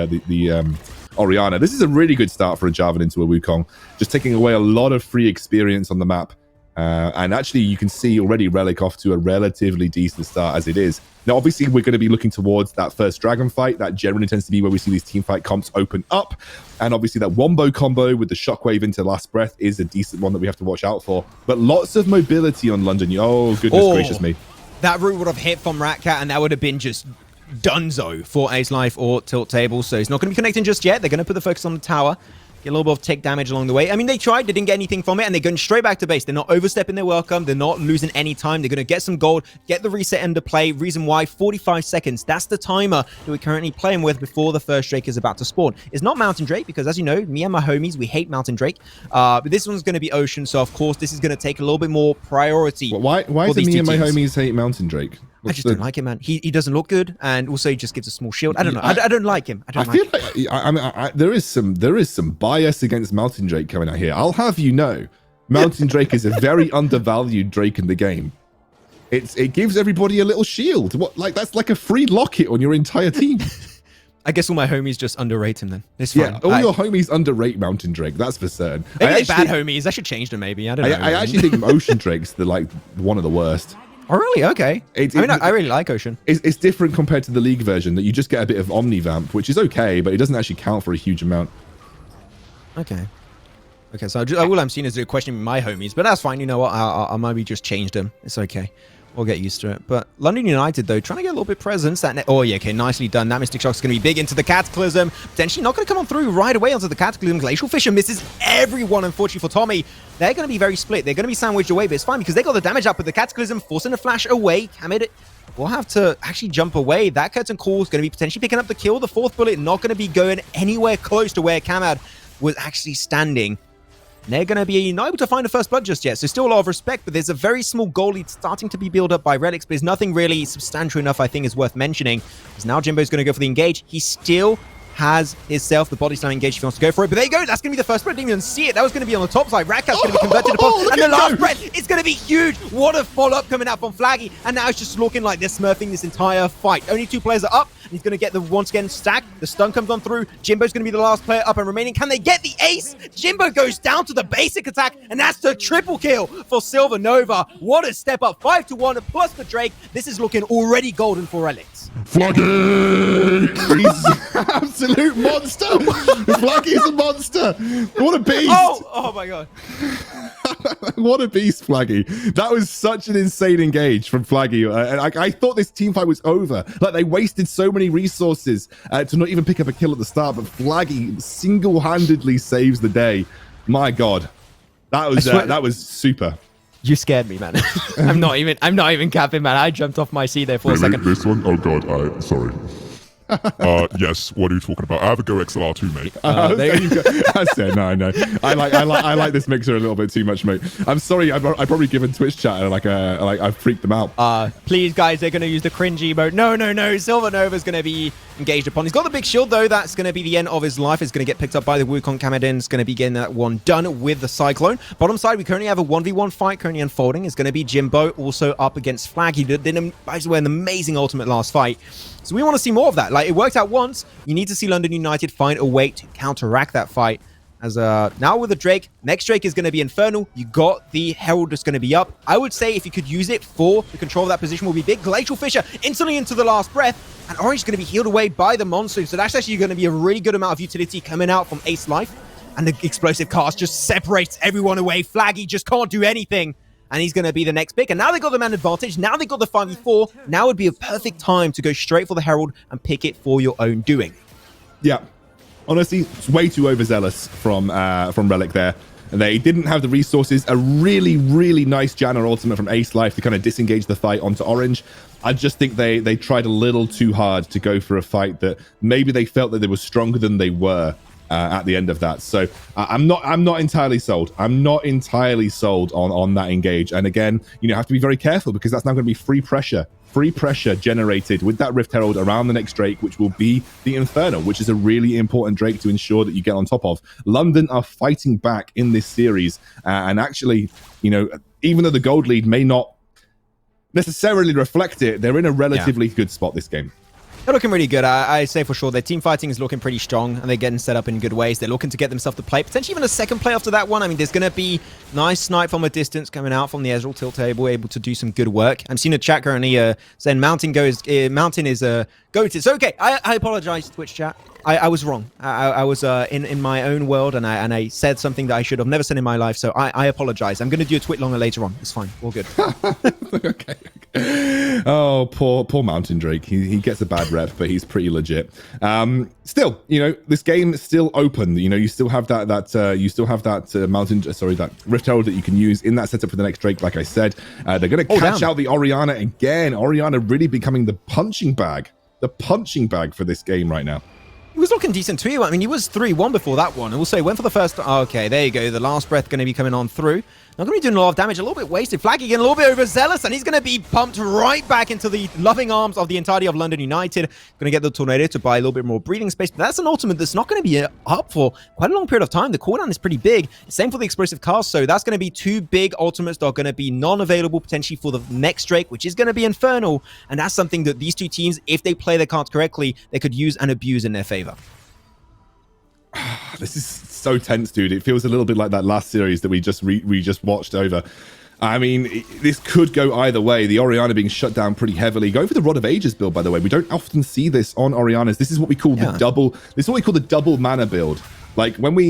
Orianna. This is a really good start for a Jarvan into a Wukong, just taking away a lot of free experience on the map. And actually, you can see already Relic off to a relatively decent start as it is. Now, obviously, we're going to be looking towards that first dragon fight. That generally tends to be where we see these team fight comps open up. And obviously, that Wombo combo with the shockwave into Last Breath is a decent one that we have to watch out for. But lots of mobility on London. Oh, goodness gracious me. That route would have hit from Ratcat, and that would have been just dunzo for Ace Life or Tilt Table. So it's not going to be connecting just yet. They're going to put the focus on the tower. Get a little bit of tick damage along the way. I mean, they tried. They didn't get anything from it, and they're going straight back to base. They're not overstepping their welcome. They're not losing any time. They're going to get some gold, get the reset into play. Reason why, 45 seconds. That's the timer that we're currently playing with before the first Drake is about to spawn. It's not Mountain Drake, because as you know, me and my homies, we hate Mountain Drake. But this one's going to be Ocean, so of course, this is going to take a little bit more priority. Why is it me and my homies hate Mountain Drake? I just don't like him, man. He doesn't look good, and also he just gives a small shield. I don't know. I don't like him. I feel like there is some bias against Mountain Drake coming out here. I'll have you know, Mountain Drake is a very undervalued Drake in the game. It gives everybody a little shield. That's like a free locket on your entire team. I guess all my homies just underrate him then. It's fine. Yeah, all your homies underrate Mountain Drake. That's for certain. Maybe they're bad homies. I should change them. Maybe I don't know. I actually think Ocean Drake's one of the worst. Oh, really? Okay. I really like Ocean. It's different compared to the League version, that you just get a bit of Omnivamp, which is okay, but it doesn't actually count for a huge amount. Okay. Okay, so all I'm seeing is they're questioning my homies, but that's fine. You know what? I maybe just change them. It's okay. We'll get used to it. But London United, though, trying to get a little bit of presence. Oh, yeah, okay, nicely done. That Mystic Shock's going to be big into the Cataclysm. Potentially not going to come on through right away onto the Cataclysm. Glacial Fissure misses everyone, unfortunately, for Tommy. They're going to be very split. They're going to be sandwiched away, but it's fine because they got the damage up with the Cataclysm, forcing the flash away. Kamid will have to actually jump away. That Curtain Call is going to be potentially picking up the kill. The fourth bullet not going to be going anywhere close to where Kamad was actually standing. They're going to be not able to find a first blood just yet, so still a lot of respect, but there's a very small goal lead starting to be built up by Relics, but there's nothing really substantial enough I think is worth mentioning, because now Jimbo's going to go for the engage. He still has himself the body slam engage if he wants to go for it, but there you go, that's going to be the first blood. Didn't even see it. That was going to be on the top side. Ratcat's going to be converted upon, and the last breath is going to be huge. What a follow-up coming out from Flaggy, and now it's just looking like they're smurfing this entire fight. Only 2 players are up, and he's going to get the once again stack. The stun comes on through. Jimbo's going to be the last player up and remaining. Can they get the ace? Jimbo goes down to the basic attack, and that's the triple kill for Silver Nova. What a step up. 5-1 plus the Drake. This is looking already golden for Relics. Flaggy! He's an absolute monster! Flaggy is a monster! What a beast! Oh my god. What a beast, Flaggy. That was such an insane engage from Flaggy. I thought this team fight was over. Like, they wasted so many resources to not even pick up a kill at the start, but Flaggy single-handedly saves the day. My god. That was super. You scared me, man. I'm not even capping, man. I jumped off my seat there for a second. This one? Oh god, sorry. Yes, what are you talking about? I have a Go XLR too, mate. There you go. I said, no. I like this mixer a little bit too much, mate. I'm sorry, I've probably given Twitch chat I've freaked them out. Please, guys, they're going to use the cringy mode. No. Silver Nova's going to be engaged upon. He's got the big shield, though. That's going to be the end of his life. It's going to get picked up by the Wukong Kamadin. It's going to be getting that one done with the Cyclone. Bottom side, we currently have a 1v1 fight currently unfolding. It's going to be Jimbo also up against Flag. He did an amazing ultimate last fight. So we want to see more of that. Like, it worked out once. You need to see London United find a way to counteract that fight. As now with the Drake, next Drake is going to be Infernal. You got the Herald that's going to be up. I would say if you could use it for the control of that position will be big. Glacial Fissure instantly into the last breath. And Orange is going to be healed away by the Monsoon. So that's actually going to be a really good amount of utility coming out from Ace Life. And the explosive cast just separates everyone away. Flaggy just can't do anything. And he's going to be the next pick. And now they got the man advantage. Now they got the 5v4. Now would be a perfect time to go straight for the Herald and pick it for your own doing. Yeah. Honestly, it's way too overzealous from Relic there. They didn't have the resources. A really, really nice Janna ultimate from Ace Life to kind of disengage the fight onto Orange. I just think they tried a little too hard to go for a fight that maybe they felt that they were stronger than they were. at the end of that. So I'm not entirely sold. I'm not entirely sold on that engage. And again, have to be very careful because that's now going to be free pressure generated with that Rift Herald around the next Drake, which will be the Inferno, which is a really important Drake to ensure that you get on top of. London are fighting back in this series, and actually, even though the gold lead may not necessarily reflect it, they're in a relatively good spot this game. They're looking really good. I say for sure their team fighting is looking pretty strong, and they're getting set up in good ways. They're looking to get themselves to play, potentially even a second play after that one. I mean, there's going to be nice snipe from a distance coming out from the Ezreal tilt table, able to do some good work. I'm seeing a chat currently saying Mountain is goated. So, okay, I apologize, Twitch chat. I was wrong. I was in my own world, and I said something that I should have never said in my life, so I apologize. I'm going to do a tweet longer later on. It's fine. All good. Okay. Oh, poor Mountain Drake. He gets a bad rep, but he's pretty legit. Still, this game is still open. You still have that that Rift Herald that you can use in that setup for the next Drake. Like I said, they're going to catch out the Orianna again. Orianna really becoming the punching bag for this game right now. He was looking decent too. I mean, he was 3-1 before that one. Also, he went for the first... Okay, there you go. The last breath going to be coming on through. Not going to be doing a lot of damage. A little bit wasted. Flaggy getting a little bit overzealous, and he's going to be pumped right back into the loving arms of the entirety of London United. Going to get the Tornado to buy a little bit more breathing space. But that's an ultimate that's not going to be up for quite a long period of time. The cooldown is pretty big. Same for the explosive cast. So that's going to be two big ultimates that are going to be non-available potentially for the next Drake, which is going to be Infernal. And that's something that these two teams, if they play their cards correctly, they could use and abuse in their favor. This is so tense, dude. It feels a little bit like that last series that we just watched over. I mean, this could go either way. The Orianna being shut down pretty heavily. Going for the Rod of Ages build, by the way. We don't often see this on Oriannas. This is what we call the double. This is what we call the double mana build. Like when we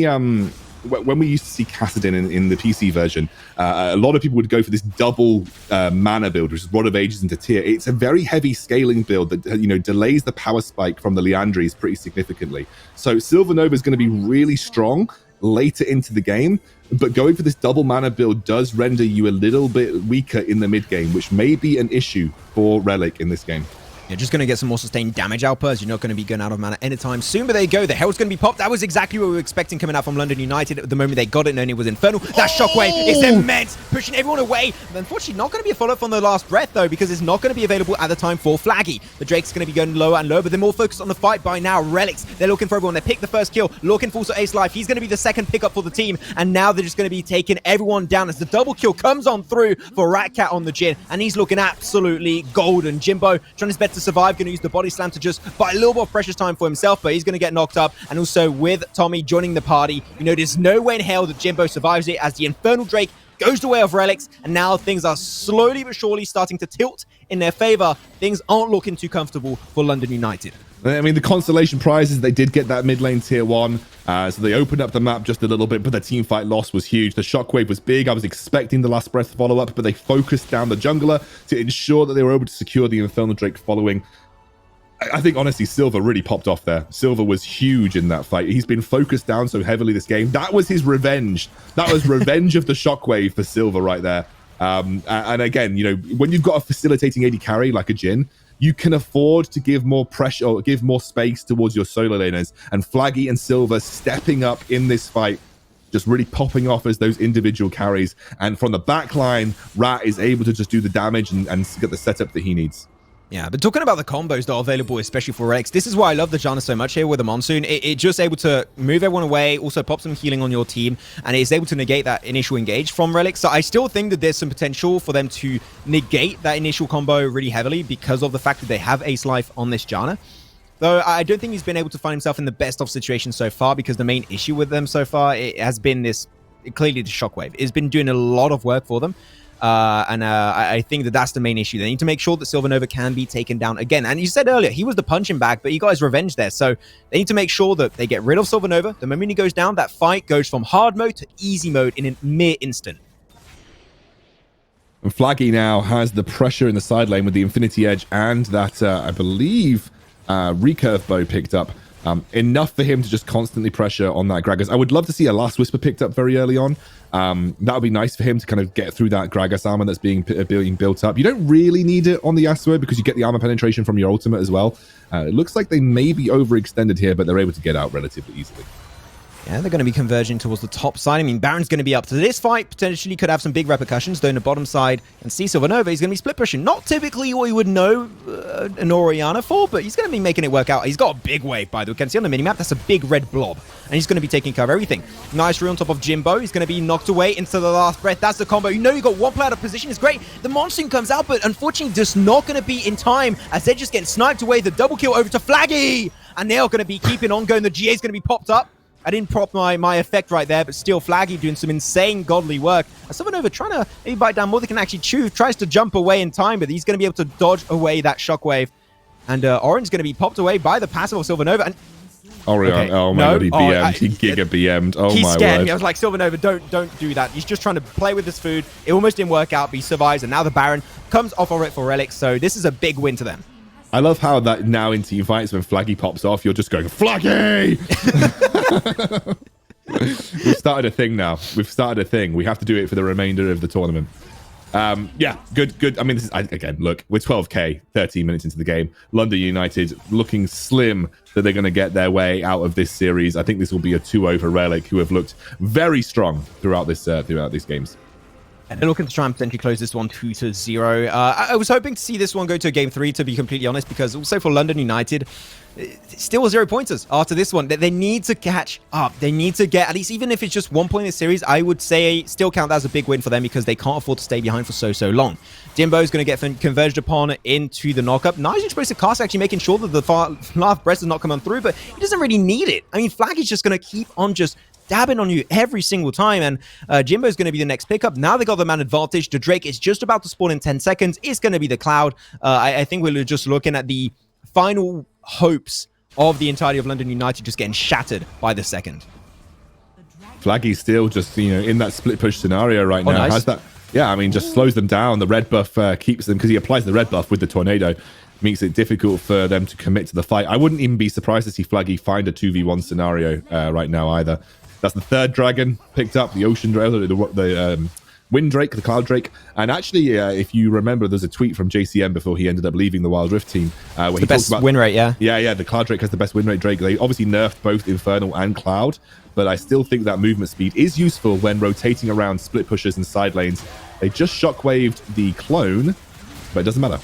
used to see Kassadin in the PC version, a lot of people would go for this double mana build, which is Rod of Ages into Tier. It's a very heavy scaling build that delays the power spike from the Liandries pretty significantly. So Silver Nova is going to be really strong later into the game, but going for this double mana build does render you a little bit weaker in the mid game, which may be an issue for Relic in this game. You're just going to get some more sustained damage outputs. You're not going to be going out of mana anytime soon, but there you go. The Herald's going to be popped. That was exactly what we were expecting coming out from London United at the moment they got it, knowing it was Infernal. That shockwave is immense, pushing everyone away. But unfortunately, not going to be a follow-up on the last breath, though, because it's not going to be available at the time for Flaggy. The Drake's going to be going lower and lower, but they're more focused on the fight by now. Relics, they're looking for everyone. They pick the first kill, looking for also Ace Life. He's going to be the second pickup for the team, and now they're just going to be taking everyone down as the double kill comes on through for Ratcat on the Jhin, and he's looking absolutely golden. Jimbo trying his best to survive, going to use the body slam to just buy a little more precious time for himself, but he's going to get knocked up. And also with Tommy joining the party, there's no way in hell that Jimbo survives it as the Infernal Drake goes the way of Relics, and now things are slowly but surely starting to tilt in their favor. Things aren't looking too comfortable for London United. I mean, the consolation prizes, they did get that mid lane tier 1, so they opened up the map just a little bit, but the team fight loss was huge. The shockwave was big. I was expecting the last breath follow-up, but they focused down the jungler to ensure that they were able to secure the Infernal Drake following. I think, honestly, Silver really popped off there. Silver was huge in that fight. He's been focused down so heavily this game. That was his revenge. That was revenge of the shockwave for Silver right there. And again, when you've got a facilitating AD carry like a Jhin, you can afford to give more pressure or give more space towards your solo laners. And Flaggy and Silver stepping up in this fight, just really popping off as those individual carries. And from the back line, Rat is able to just do the damage and get the setup that he needs. Yeah, but talking about the combos that are available, especially for Relics, this is why I love the Janna so much here with the Monsoon. It just able to move everyone away, also pop some healing on your team, and it's able to negate that initial engage from Relics. So I still think that there's some potential for them to negate that initial combo really heavily because of the fact that they have Ace Life on this Janna. Though I don't think he's been able to find himself in the best of situations so far, because the main issue with them so far it has been clearly the Shockwave. It's been doing a lot of work for them. I think that that's the main issue. They need to make sure that Silver Nova can be taken down again. And you said earlier, he was the punching bag, but he got his revenge there. So they need to make sure that they get rid of Silver Nova. The moment he goes down, that fight goes from hard mode to easy mode in a mere instant. And Flaggy now has the pressure in the side lane with the Infinity Edge and that, I believe, recurve bow picked up. Enough for him to just constantly pressure on that Gragas. I would love to see a Last Whisper picked up very early on. That would be nice for him to kind of get through that Gragas armor that's being built up. You don't really need it on the Yasuo because you get the armor penetration from your ultimate as well. It looks like they may be overextended here, but they're able to get out relatively easily. Yeah, they're going to be converging towards the top side. I mean, Baron's going to be up to this fight. Potentially could have some big repercussions, though in the bottom side. And see Silvanova, he's going to be split pushing. Not typically what you would know an Oriana for, but he's going to be making it work out. He's got a big wave, by the way. You can see on the minimap, that's a big red blob. And he's going to be taking care of everything. Nice reel on top of Jimbo. He's going to be knocked away into the last breath. That's the combo. You know you got one player out of position. It's great. The Monsoon comes out, but unfortunately just not going to be in time as they're just getting sniped away. The double kill over to Flaggy. And they're going to be keeping on going. The GA is going to be popped up. I didn't prop my effect right there, but still Flaggy doing some insane godly work. Silvanova trying to maybe bite down more than he can actually chew. Tries to jump away in time, but he's going to be able to dodge away that shockwave. And Orange going to be popped away by the passive of Silvanova. And Orion, okay. oh my god, he BM'd. He giga BM'd. Oh he my scared word. me. I was like, Silvanova, don't do that. He's just trying to play with his food. It almost didn't work out, but he survives. And now the Baron comes off of it for Relics. So this is a big win to them. I love how that now in team fights, when Flaggy pops off, you're just going, Flaggy! We've started a thing now. We've started a thing. We have to do it for the remainder of the tournament. Yeah, good. I mean, this is, again, look, we're 12k, 13 minutes into the game. London United looking slim that they're going to get their way out of this series. I think this will be a 2-0 for Relic, who have looked very strong throughout these games. And they're looking to try and potentially close this one 2-0. I was hoping to see this one go to a game 3, to be completely honest, because also for London United, still 0 pointers after this one. They need to catch up. They need to get, at least even if it's just 1 point in the series, I would say still count that as a big win for them because they can't afford to stay behind for so long. Jimbo is going to get converged upon into the knockup. Nice explosive cast, actually making sure that the last breast does not come on through, but he doesn't really need it. I mean, Flag is just going to keep on just dabbing on you every single time, and Jimbo's going to be the next pickup. Now they got the man advantage. The Drake is just about to spawn in 10 seconds. It's going to be the Cloud. I think we're just looking at the final hopes of the entirety of London United just getting shattered by the second. Flaggy's still just, in that split push scenario right now. Nice. Has that? Yeah, I mean, just slows them down. The red buff keeps them, because he applies the red buff with the tornado. Makes it difficult for them to commit to the fight. I wouldn't even be surprised to see Flaggy find a 2v1 scenario right now either. That's the third dragon picked up, the Ocean Drake, the Wind Drake, the Cloud Drake. And actually, if you remember, there's a tweet from JCM before he ended up leaving the Wild Rift team. Where he the best about, win rate, yeah. Yeah, the Cloud Drake has the best win rate Drake. They obviously nerfed both Infernal and Cloud, but I still think that movement speed is useful when rotating around split pushers and side lanes. They just shockwaved the clone, but it doesn't matter.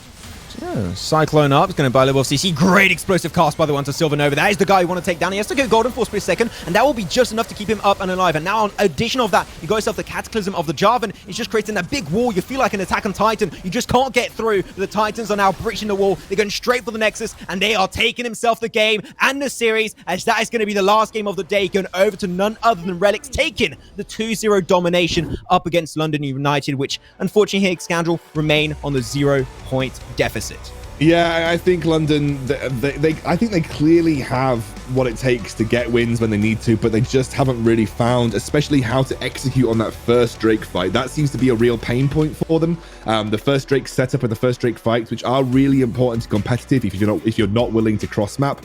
Yeah, Cyclone up. It's going to buy a little CC. Great explosive cast by the one to Silvanova. That is the guy you want to take down. He has to go golden for a split second, and that will be just enough to keep him up and alive. And now, on addition of that, you got yourself the Cataclysm of the Jarvan. It's just creating that big wall. You feel like an Attack on Titan. You just can't get through. The Titans are now breaching the wall. They're going straight for the Nexus, and they are taking himself the game and the series, as that is going to be the last game of the day, going over to none other than Relics, taking the 2-0 domination up against London United, which, unfortunately, here, Scoundrel remain on the 0-point deficit. Yeah, I think London, I think they clearly have what it takes to get wins when they need to, but they just haven't really found, especially how to execute on that first Drake fight. That seems to be a real pain point for them. The first Drake setup and the first Drake fights, which are really important to competitive if you're not willing to cross map.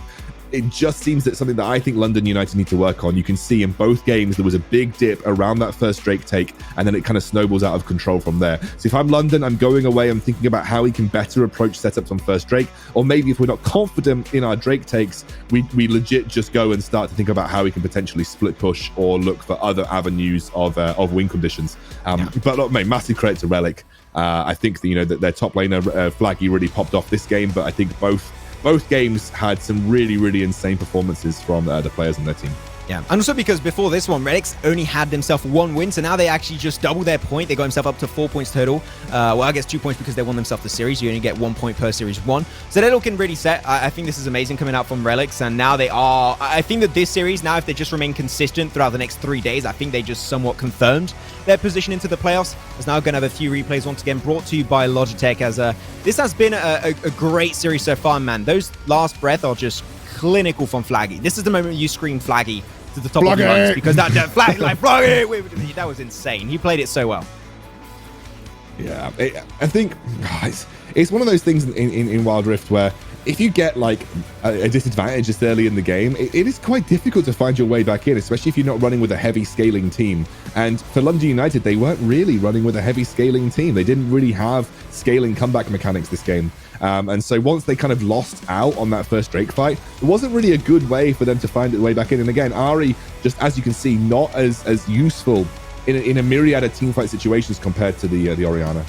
It just seems that something that I think London United need to work on. You can see in both games there was a big dip around that first Drake take, and then it kind of snowballs out of control from there. So if I'm London, I'm going away, I'm thinking about how we can better approach setups on first Drake, or maybe if we're not confident in our Drake takes, we legit just go and start to think about how we can potentially split push or look for other avenues of win conditions. But look, mate, massive credit to Relic. I think that their top laner Flaggy really popped off this game, but I think both games had some really, really insane performances from the players on their team. Yeah, and also because before this one, Relics only had themselves 1 win, so now they actually just double their point. They got themselves up to 4 points total. Well, I guess 2 points because they won themselves the series. You only get 1 point per series 1. So they're looking really set. I think this is amazing coming out from Relics, and now they are... I think that this series, now if they just remain consistent throughout the next 3 days, I think they just somewhat confirmed their position into the playoffs. It's now going to have a few replays once again brought to you by Logitech, as this has been a great series so far, man. Those last breath are just clinical from Flaggy. This is the moment you scream Flaggy to the top of your lungs, because that flag, like Flaggy, that was insane. He played it so well. Yeah, I think it's one of those things in Wild Rift where if you get like a disadvantage this early in the game, it is quite difficult to find your way back in, especially if you're not running with a heavy scaling team. And for London United, they weren't really running with a heavy scaling team. They didn't really have scaling comeback mechanics this game. And so once they kind of lost out on that first Drake fight, it wasn't really a good way for them to find their way back in. And again, Ari, just as you can see, not as useful in a myriad of teamfight situations compared to the Oriana.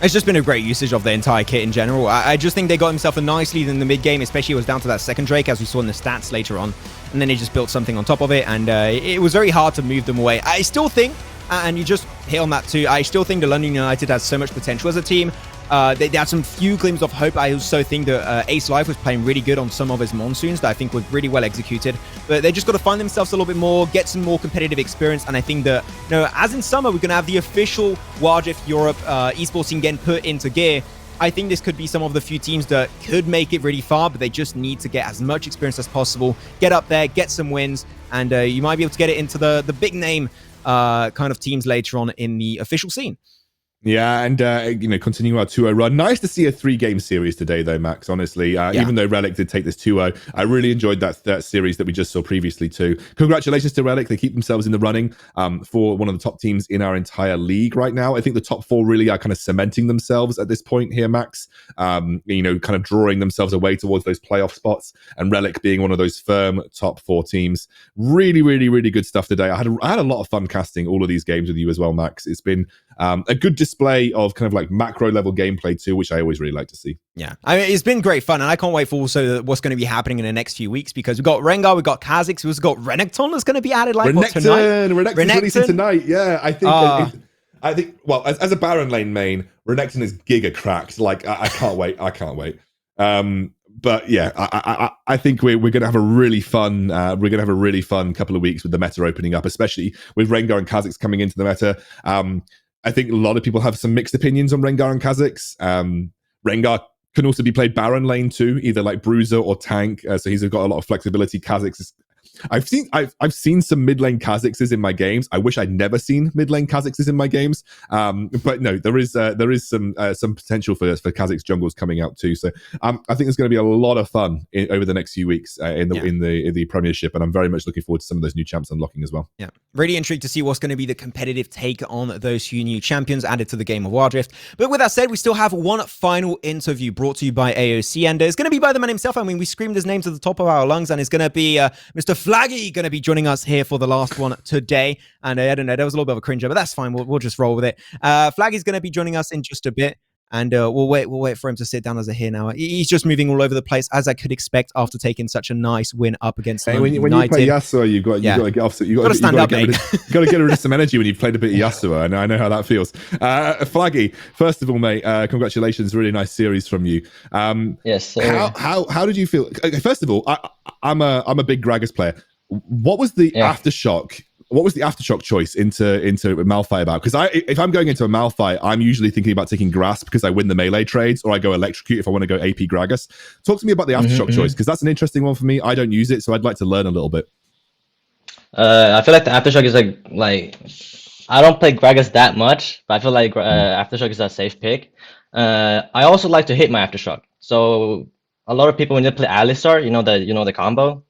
It's just been a great usage of the entire kit in general. I just think they got himself a nice lead in the mid-game, especially it was down to that second Drake, as we saw in the stats later on. And then he just built something on top of it, and it was very hard to move them away. I still think, and you just hit on that too, I still think the London United has so much potential as a team. They had some few glimpses of hope. I also think that Ace Life was playing really good on some of his monsoons that I think were really well executed. But they just got to find themselves a little bit more, get some more competitive experience. And I think that, you know, as in summer, we're going to have the official Wildrift Europe esports scene getting put into gear. I think this could be some of the few teams that could make it really far, but they just need to get as much experience as possible, get up there, get some wins, and you might be able to get it into the big name kind of teams later on in the official scene. Yeah, and continue our 2-0 run. Nice to see a 3-game series today, though, Max. Honestly, even though Relic did take this 2-0, I really enjoyed that series that we just saw previously too. Congratulations to Relic; they keep themselves in the running for one of the top teams in our entire league right now. I think the top 4 really are kind of cementing themselves at this point here, Max. Kind of drawing themselves away towards those playoff spots, and Relic being one of those firm top 4 teams. Really, really, really good stuff today. I had a lot of fun casting all of these games with you as well, Max. It's been a good display of kind of like macro level gameplay too, which I always really like to see. Yeah, I mean, it's been great fun, and I can't wait for also what's going to be happening in the next few weeks, because we've got Rengar, we've got Kha'Zix, we've got Renekton that's going to be added tonight. Renekton's releasing tonight. Yeah, I think. Well, as a Baron lane main, Renekton is giga cracked. Like I can't wait. But yeah, I think we're going to have a really fun couple of weeks with the meta opening up, especially with Rengar and Kha'Zix coming into the meta. I think a lot of people have some mixed opinions on Rengar and Kha'Zix. Rengar can also be played Baron lane too, either like bruiser or tank. So he's got a lot of flexibility. Kha'Zix is. I've seen some mid lane Kha'Zixes in my games. I wish I'd never seen mid lane Kha'Zixes in my games. But no, there is some potential for Kha'Zix jungles coming out too. So I think there's going to be a lot of fun over the next few weeks in the Premiership, and I'm very much looking forward to some of those new champs unlocking as well. Yeah, really intrigued to see what's going to be the competitive take on those few new champions added to the game of Wildrift. But with that said, we still have one final interview brought to you by AOC, and it's going to be by the man himself. I mean, we screamed his name to the top of our lungs, and it's going to be Mr. Flaggy going to be joining us here for the last one today. And I don't know, there was a little bit of a cringer, but that's fine. We'll just roll with it. Flaggy's going to be joining us in just a bit. And we'll wait for him to sit down as a here now. He's just moving all over the place, as I could expect after taking such a nice win up against London when you play Yasuo, you've got to get off. You've got to stand up, mate. You've got to get rid of some energy when you've played a bit of Yasuo. I know how that feels. Flaggy, first of all, mate, congratulations! Really nice series from you. Yes. Sir. How did you feel? First of all, I'm a big Gragas player. What was the aftershock? What was the aftershock choice into Malphite about? Because if I'm going into a Malphite, I'm usually thinking about taking Grasp because I win the melee trades, or I go Electrocute if I want to go AP Gragas. Talk to me about the aftershock choice, because that's an interesting one for me. I don't use it, so I'd like to learn a little bit. I feel like the aftershock is like I don't play Gragas that much, but I feel like aftershock is a safe pick. I also like to hit my aftershock. So a lot of people, when they play Alistar, the combo,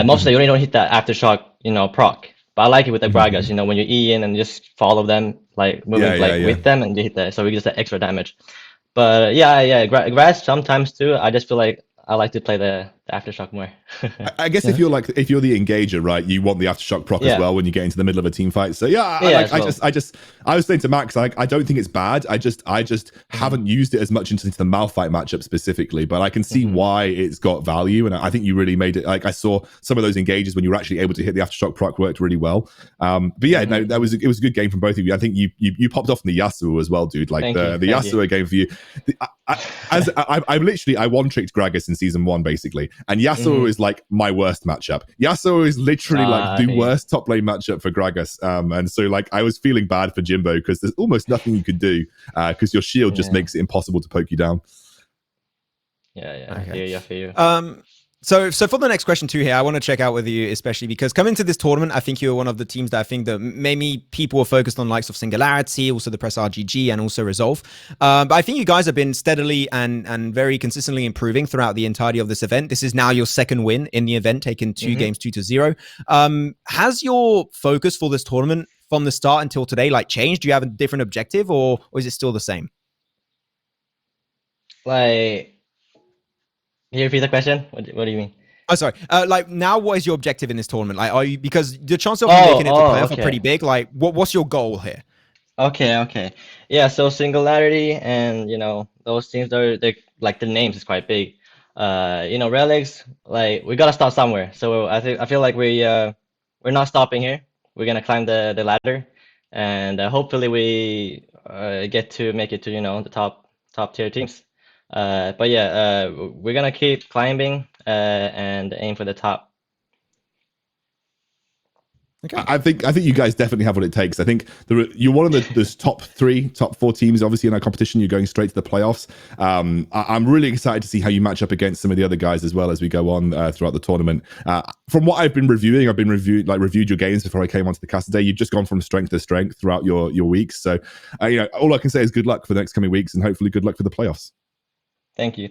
mostly you only don't hit that aftershock, proc. But I like it with the Gragas, when you E in and just follow them, like moving with them, and you hit that, so we get that extra damage. But Grass sometimes too. I just feel like I like to play the aftershock more. I guess if you're the engager, right, you want the aftershock proc as well when you get into the middle of a team fight. So I was saying to Max, I don't think it's bad. I just haven't used it as much into the Malphite matchup specifically, but I can see why it's got value, and I think you really made it. Like, I saw some of those engages when you were actually able to hit the aftershock proc worked really well. But yeah, no, it was a good game from both of you. I think you popped off in the Yasuo as well, dude. Like the Yasuo game for you. I one-tricked Gragas in season 1 basically, and Yasuo is like my worst matchup. Yasuo is literally like the worst top lane matchup for Gragas, and so like I was feeling bad for Jimbo because there's almost nothing you could do because your shield just makes it impossible to poke you down. I feel you. So for the next question too here, I want to check out with you, especially because coming to this tournament, I think you're one of the teams that I think that maybe people were focused on likes of Singularity, also the Press RGG, and also Resolve. But I think you guys have been steadily and very consistently improving throughout the entirety of this event. This is now your second win in the event, taking two games 2-0. Has your focus for this tournament from the start until today like changed? Do you have a different objective, or is it still the same? Like, can you repeat the question? What do you mean? Oh, sorry. Like now, what is your objective in this tournament? Like, are you, because the chance of making it to playoff are pretty big. Like, what's your goal here? Okay. Yeah, so Singularity and those teams, they're like the names is quite big. Relics, like we gotta start somewhere. So I feel like we're not stopping here. We're gonna climb the ladder, and hopefully we get to make it to the top tier teams. But yeah, we're gonna keep climbing and aim for the top. Okay. I think you guys definitely have what it takes. I think you're one of the top 4 teams, obviously, in our competition. You're going straight to the playoffs. I'm really excited to see how you match up against some of the other guys as well as we go on throughout the tournament. From what I've been reviewing, reviewed your games before I came onto the cast today. You've just gone from strength to strength throughout your weeks. So, all I can say is good luck for the next coming weeks, and hopefully good luck for the playoffs. Thank you.